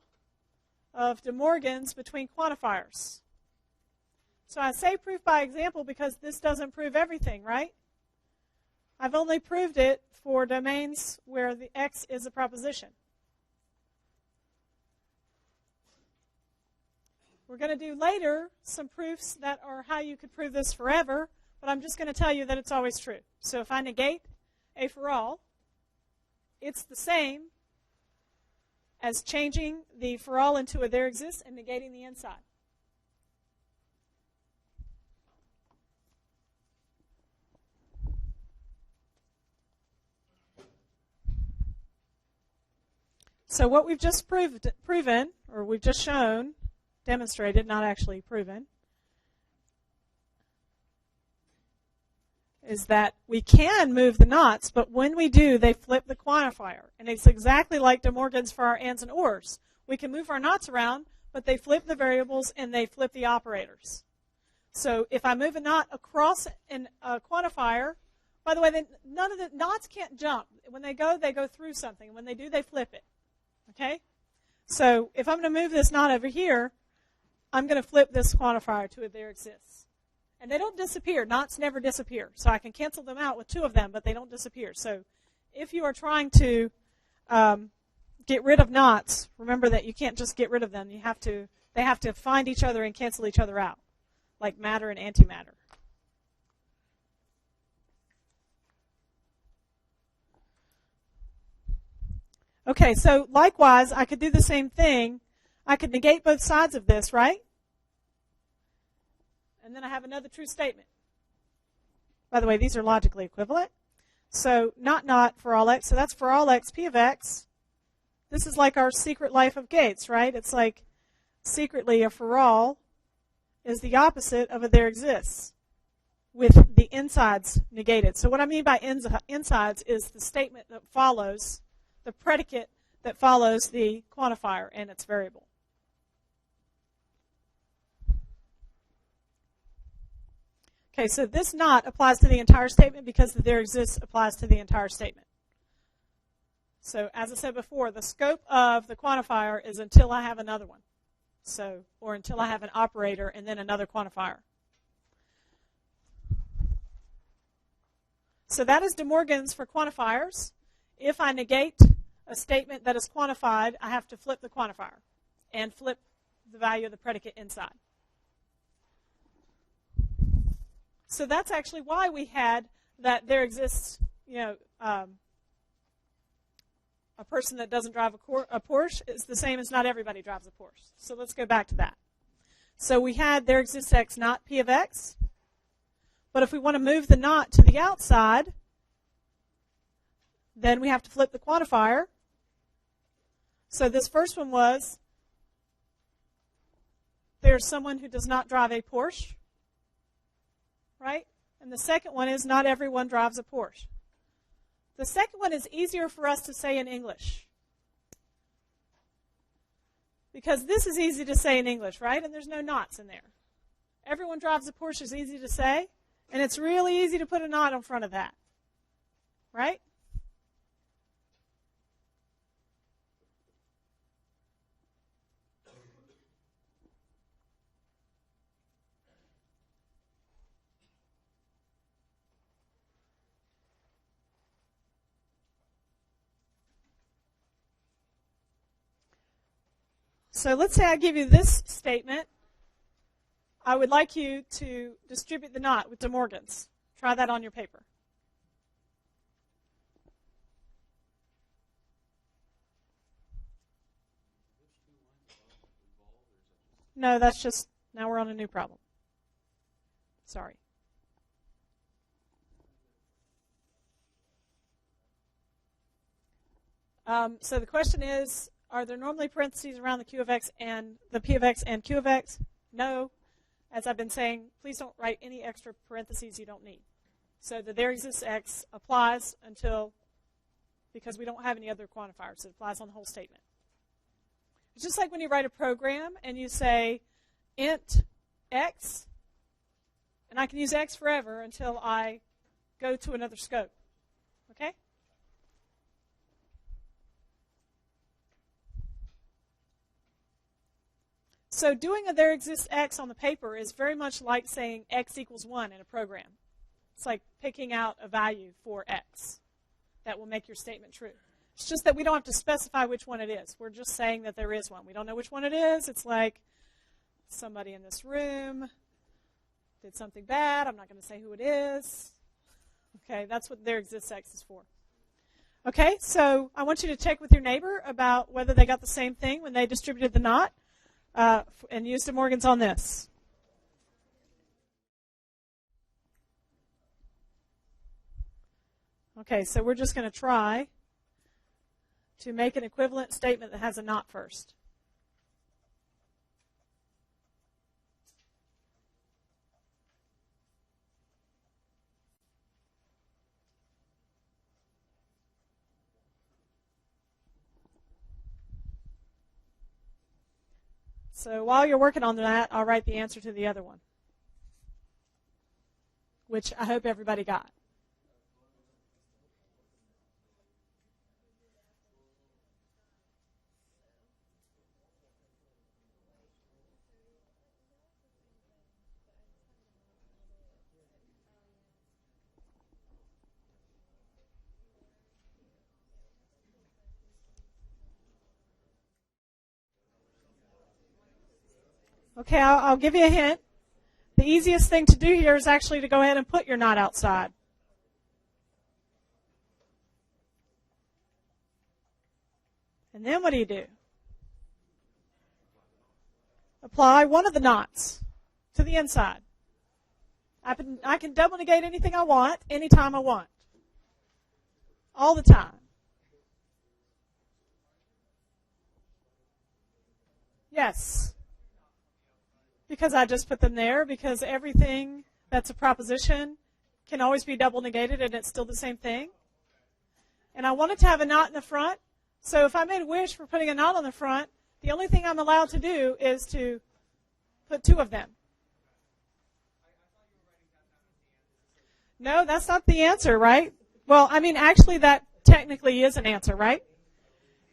of De Morgan's between quantifiers. So I say proof by example because this doesn't prove everything, right? I've only proved it for domains where the X is a proposition. We're going to do later some proofs that are how you could prove this forever, but I'm just going to tell you that it's always true. So if I negate A for all, it's the same as changing the for all into a there exists and negating the inside. So what we've just proven, or we've just shown, demonstrated, not actually proven, is that we can move the knots, but when we do, they flip the quantifier. And it's exactly like De Morgan's for our ands and ors. We can move our knots around, but they flip the variables and they flip the operators. So if I move a knot across a quantifier, by the way, then none of the knots can't jump. When they go through something. When they do, they flip it. Okay? So if I'm going to move this knot over here, I'm going to flip this quantifier to a there exists. And they don't disappear. Knots never disappear. So I can cancel them out with two of them, but they don't disappear. So if you are trying to get rid of knots, remember that you can't just get rid of them. They have to find each other and cancel each other out, like matter and antimatter. Okay, so likewise, I could do the same thing. I could negate both sides of this, right? And then I have another true statement. By the way, these are logically equivalent. So not for all X. So that's for all X, P of X. This is like our secret life of gates, right? It's like secretly a for all is the opposite of a there exists with the insides negated. So what I mean by insides is the statement that follows, the predicate that follows the quantifier and its variable. Okay, so this not applies to the entire statement because the there exists applies to the entire statement. So as I said before, the scope of the quantifier is until I have another one. So, or until I have an operator and then another quantifier. So that is De Morgan's for quantifiers. If I negate a statement that is quantified, I have to flip the quantifier and flip the value of the predicate inside. So that's actually why we had that there exists, a person that doesn't drive a Porsche is the same as not everybody drives a Porsche. So let's go back to that. So we had there exists X not P of X. But if we want to move the not to the outside, then we have to flip the quantifier. So this first one was, there's someone who does not drive a Porsche, right? And the second one is, not everyone drives a Porsche. The second one is easier for us to say in English, because this is easy to say in English, right? And there's no nots in there. Everyone drives a Porsche is easy to say, and it's really easy to put a not in front of that, right? So let's say I give you this statement. I would like you to distribute the not with De Morgan's. Try that on your paper. No, that's just, now we're on a new problem. Sorry. So the question is, are there normally parentheses around the Q of X and the P of X and Q of X? No. As I've been saying, please don't write any extra parentheses you don't need. So the there exists X applies until, because we don't have any other quantifiers, so it applies on the whole statement. It's just like when you write a program and you say int X, and I can use X forever until I go to another scope. Okay? So doing a there exists X on the paper is very much like saying X equals 1 in a program. It's like picking out a value for X that will make your statement true. It's just that we don't have to specify which one it is. We're just saying that there is one. We don't know which one it is. It's like somebody in this room did something bad. I'm not going to say who it is. Okay, that's what there exists X is for. Okay, so I want you to check with your neighbor about whether they got the same thing when they distributed the not. And use De Morgan's on this. Okay, so we're just going to try to make an equivalent statement that has a not first. So while you're working on that, I'll write the answer to the other one, which I hope everybody got. Okay, I'll give you a hint. The easiest thing to do here is actually to go ahead and put your not outside. And then what do? Apply one of the nots to the inside. I can double negate anything I want, anytime I want. All the time. Yes. Because I just put them there, because everything that's a proposition can always be double negated and it's still the same thing. And I wanted to have a not in the front, so if I made a wish for putting a not on the front, the only thing I'm allowed to do is to put two of them. No, that's not the answer, right? Well, I mean, actually that technically is an answer, right?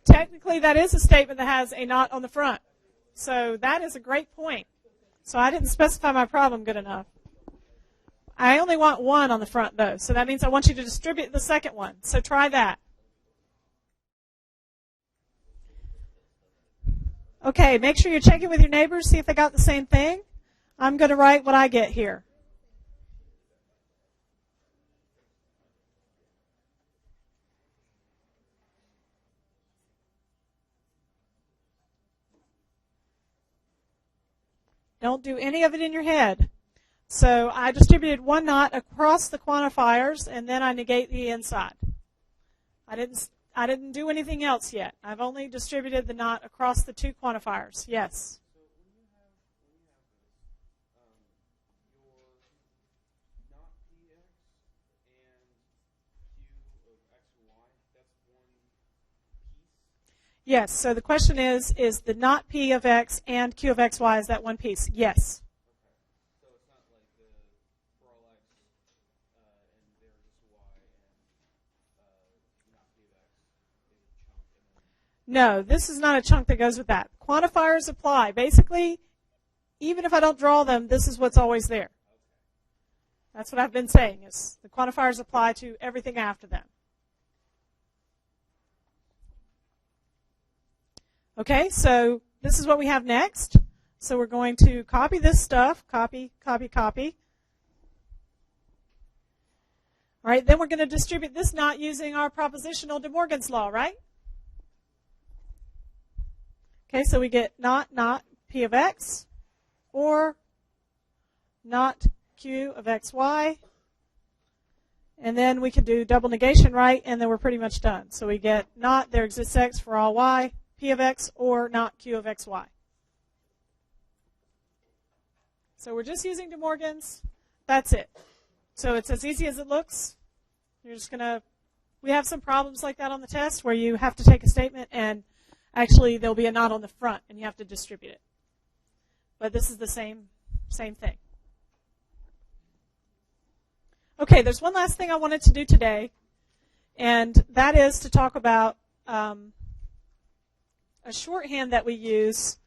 Technically that is a statement that has a not on the front. So that is a great point. So I didn't specify my problem good enough. I only want one on the front, though. So that means I want you to distribute the second one. So try that. Okay, make sure you're checking with your neighbors, see if they got the same thing. I'm going to write what I get here. Don't do any of it in your head. So I distributed one not across the quantifiers, and then I negate the inside. I didn't do anything else yet. I've only distributed the not across the two quantifiers. Yes? So when you have your not px and q of x and y, that's one piece? Yes. So the question is the not p of x and q of x, y, is that one piece? Yes. So it's not like the for all x and there is y and not p of x is a chunk and then No, this is not a chunk that goes with that. Quantifiers apply. Basically, even if I don't draw them, this is what's always there. That's what I've been saying, is the quantifiers apply to everything after them. Okay, so this is what we have next. So we're going to copy this stuff, copy, copy, copy. All right, then we're going to distribute this not using our propositional De Morgan's law, right? Okay, so we get not p of x or not q of xy. And then we can do double negation, right? And then we're pretty much done. So we get not there exists x for all y, p of x, or not q of xy. So we're just using De Morgan's. That's it. So it's as easy as it looks. You're just going to, we have some problems like that on the test where you have to take a statement and actually there'll be a not on the front and you have to distribute it. But this is the same thing. Okay, there's one last thing I wanted to do today, and that is to talk about a shorthand that we use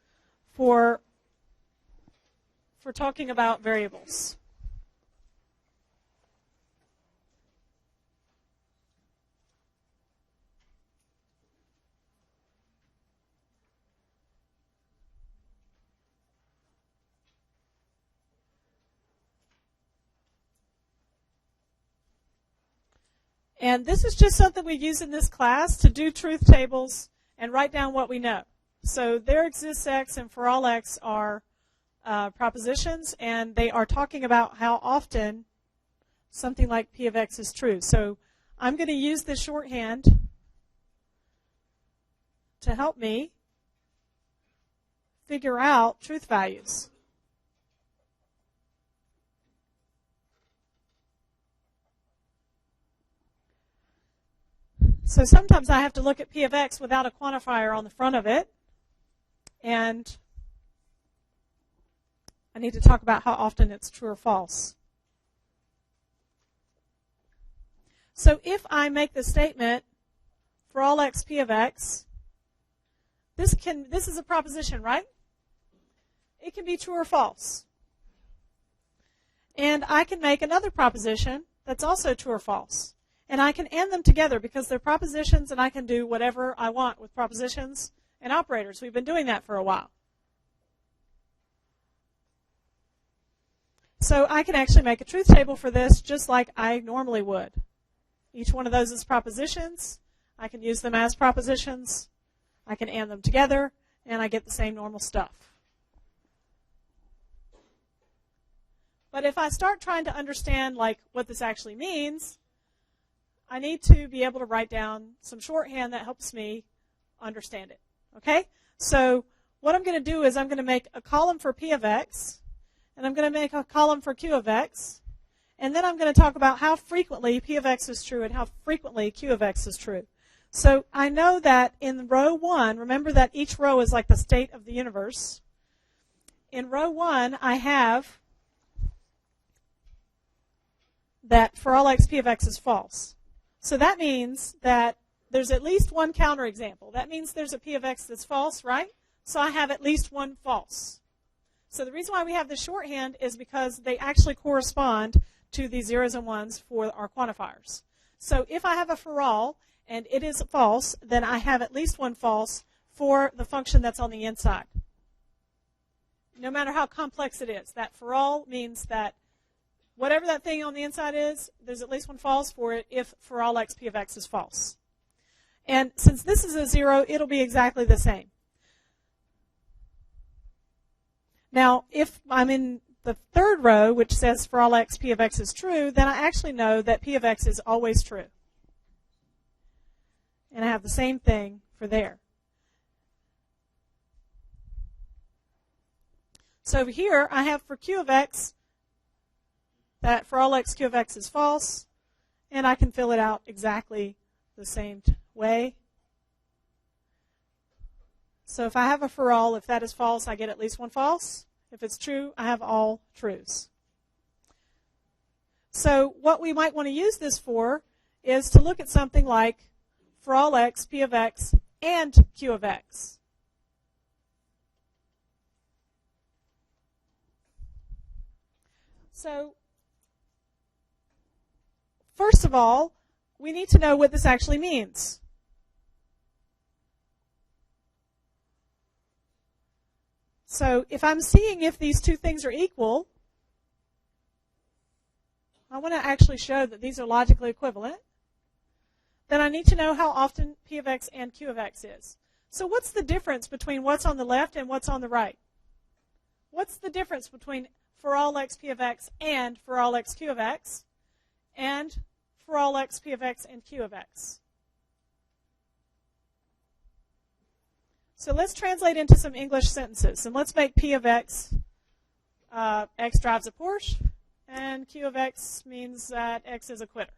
for talking about variables. And this is just something we use in this class to do truth tables and write down what we know. So there exists x and for all x are propositions, and they are talking about how often something like p of x is true. So I'm going to use this shorthand to help me figure out truth values. So sometimes I have to look at p of x without a quantifier on the front of it, and I need to talk about how often it's true or false. So if I make the statement for all x p of x, this is a proposition, right? It can be true or false. And I can make another proposition that's also true or false. And I can AND them together because they're propositions, and I can do whatever I want with propositions and operators. We've been doing that for a while. So I can actually make a truth table for this just like I normally would. Each one of those is propositions. I can use them as propositions. I can AND them together, and I get the same normal stuff. But if I start trying to understand like what this actually means, I need to be able to write down some shorthand that helps me understand it. Okay? So what I'm going to do is I'm going to make a column for p of x, and I'm going to make a column for q of x, and then I'm going to talk about how frequently p of x is true and how frequently q of x is true. So I know that in row 1, remember that each row is like the state of the universe. In row 1, I have that for all x, p of x is false. So that means that there's at least one counterexample. That means there's a p of x that's false, right? So I have at least one false. So the reason why we have the shorthand is because they actually correspond to the zeros and ones for our quantifiers. So if I have a for all and it is false, then I have at least one false for the function that's on the inside. No matter how complex it is, that for all means that whatever that thing on the inside is, there's at least one false for it if for all x, p of x is false. And since this is a 0, it'll be exactly the same. Now, if I'm in the third row, which says for all x, p of x is true, then I actually know that p of x is always true. And I have the same thing for there. So over here, I have for q of x that for all x, q of x is false, and I can fill it out exactly the same way. So if I have a for all, if that is false, I get at least one false. If it's true, I have all trues. So what we might want to use this for is to look at something like for all x, p of x, and q of x. So first of all, we need to know what this actually means. So if I'm seeing if these two things are equal, I want to actually show that these are logically equivalent. Then I need to know how often p of x and q of x is. So what's the difference between what's on the left and what's on the right? What's the difference between for all x, p of x and for all x, q of x and for all x, p of x and q of x? So let's translate into some English sentences. And let's make p of x, x drives a Porsche, and q of x means that x is a quitter.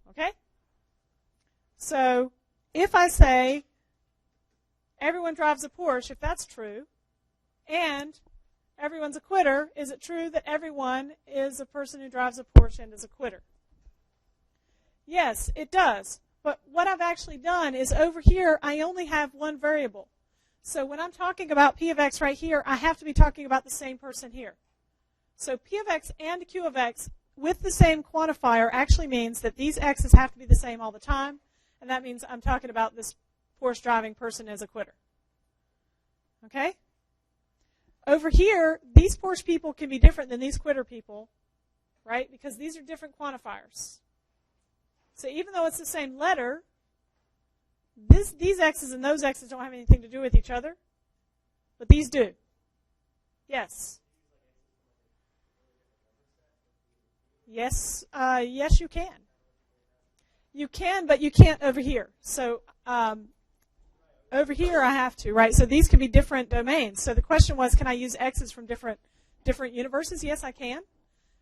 Okay? So if I say everyone drives a Porsche, if that's true, and everyone's a quitter, is it true that everyone is a person who drives a Porsche and is a quitter? Yes, it does. But what I've actually done is over here, I only have one variable. So when I'm talking about p of x right here, I have to be talking about the same person here. So p of x and q of x with the same quantifier actually means that these x's have to be the same all the time. And that means I'm talking about this Porsche driving person as a quitter. Okay? Over here, these Porsche people can be different than these quitter people, right? Because these are different quantifiers. So even though it's the same letter, these x's and those x's don't have anything to do with each other, but these do. Yes. Yes, yes, you can. You can, but you can't over here. So over here I have to, right? So these can be different domains. So the question was, can I use x's from different universes? Yes, I can.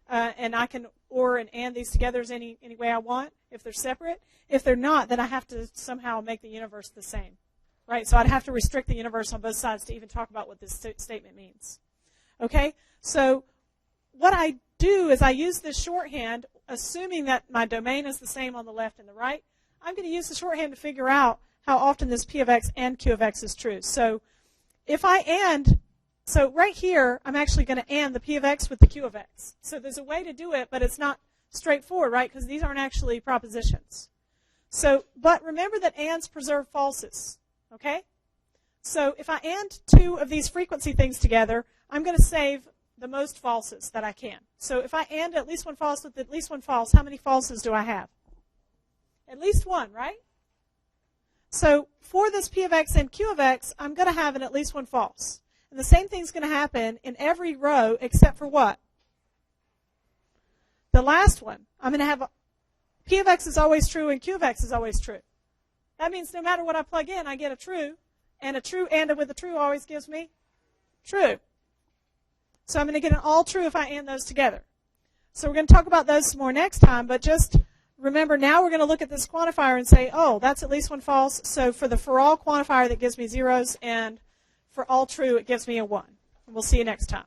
And I can or and add these together as any way I want if they're separate. If they're not, then I have to somehow make the universe the same, right? So I'd have to restrict the universe on both sides to even talk about what this statement means. Okay? So what I do is I use this shorthand, assuming that my domain is the same on the left and the right. I'm going to use the shorthand to figure out how often this p of x and q of x is true. So if I and, so right here, I'm actually going to and the p of x with the q of x. So there's a way to do it, but it's not straightforward, right? Because these aren't actually propositions. So, but remember that ands preserve falses, okay? So if I and two of these frequency things together, I'm going to save the most falses that I can. So if I and at least one false with at least one false, how many falses do I have? At least one, right? So for this p of x and q of x, I'm going to have an at least one false. And the same thing's going to happen in every row except for what? The last one. I'm going to have p of x is always true and q of x is always true. That means no matter what I plug in, I get a true. And a true and with a true always gives me true. So I'm going to get an all true if I and those together. So we're going to talk about those some more next time, but just remember now we're going to look at this quantifier and say, oh, that's at least one false. So for the for all quantifier, that gives me zeros, and for all true, it gives me a 1. And we'll see you next time.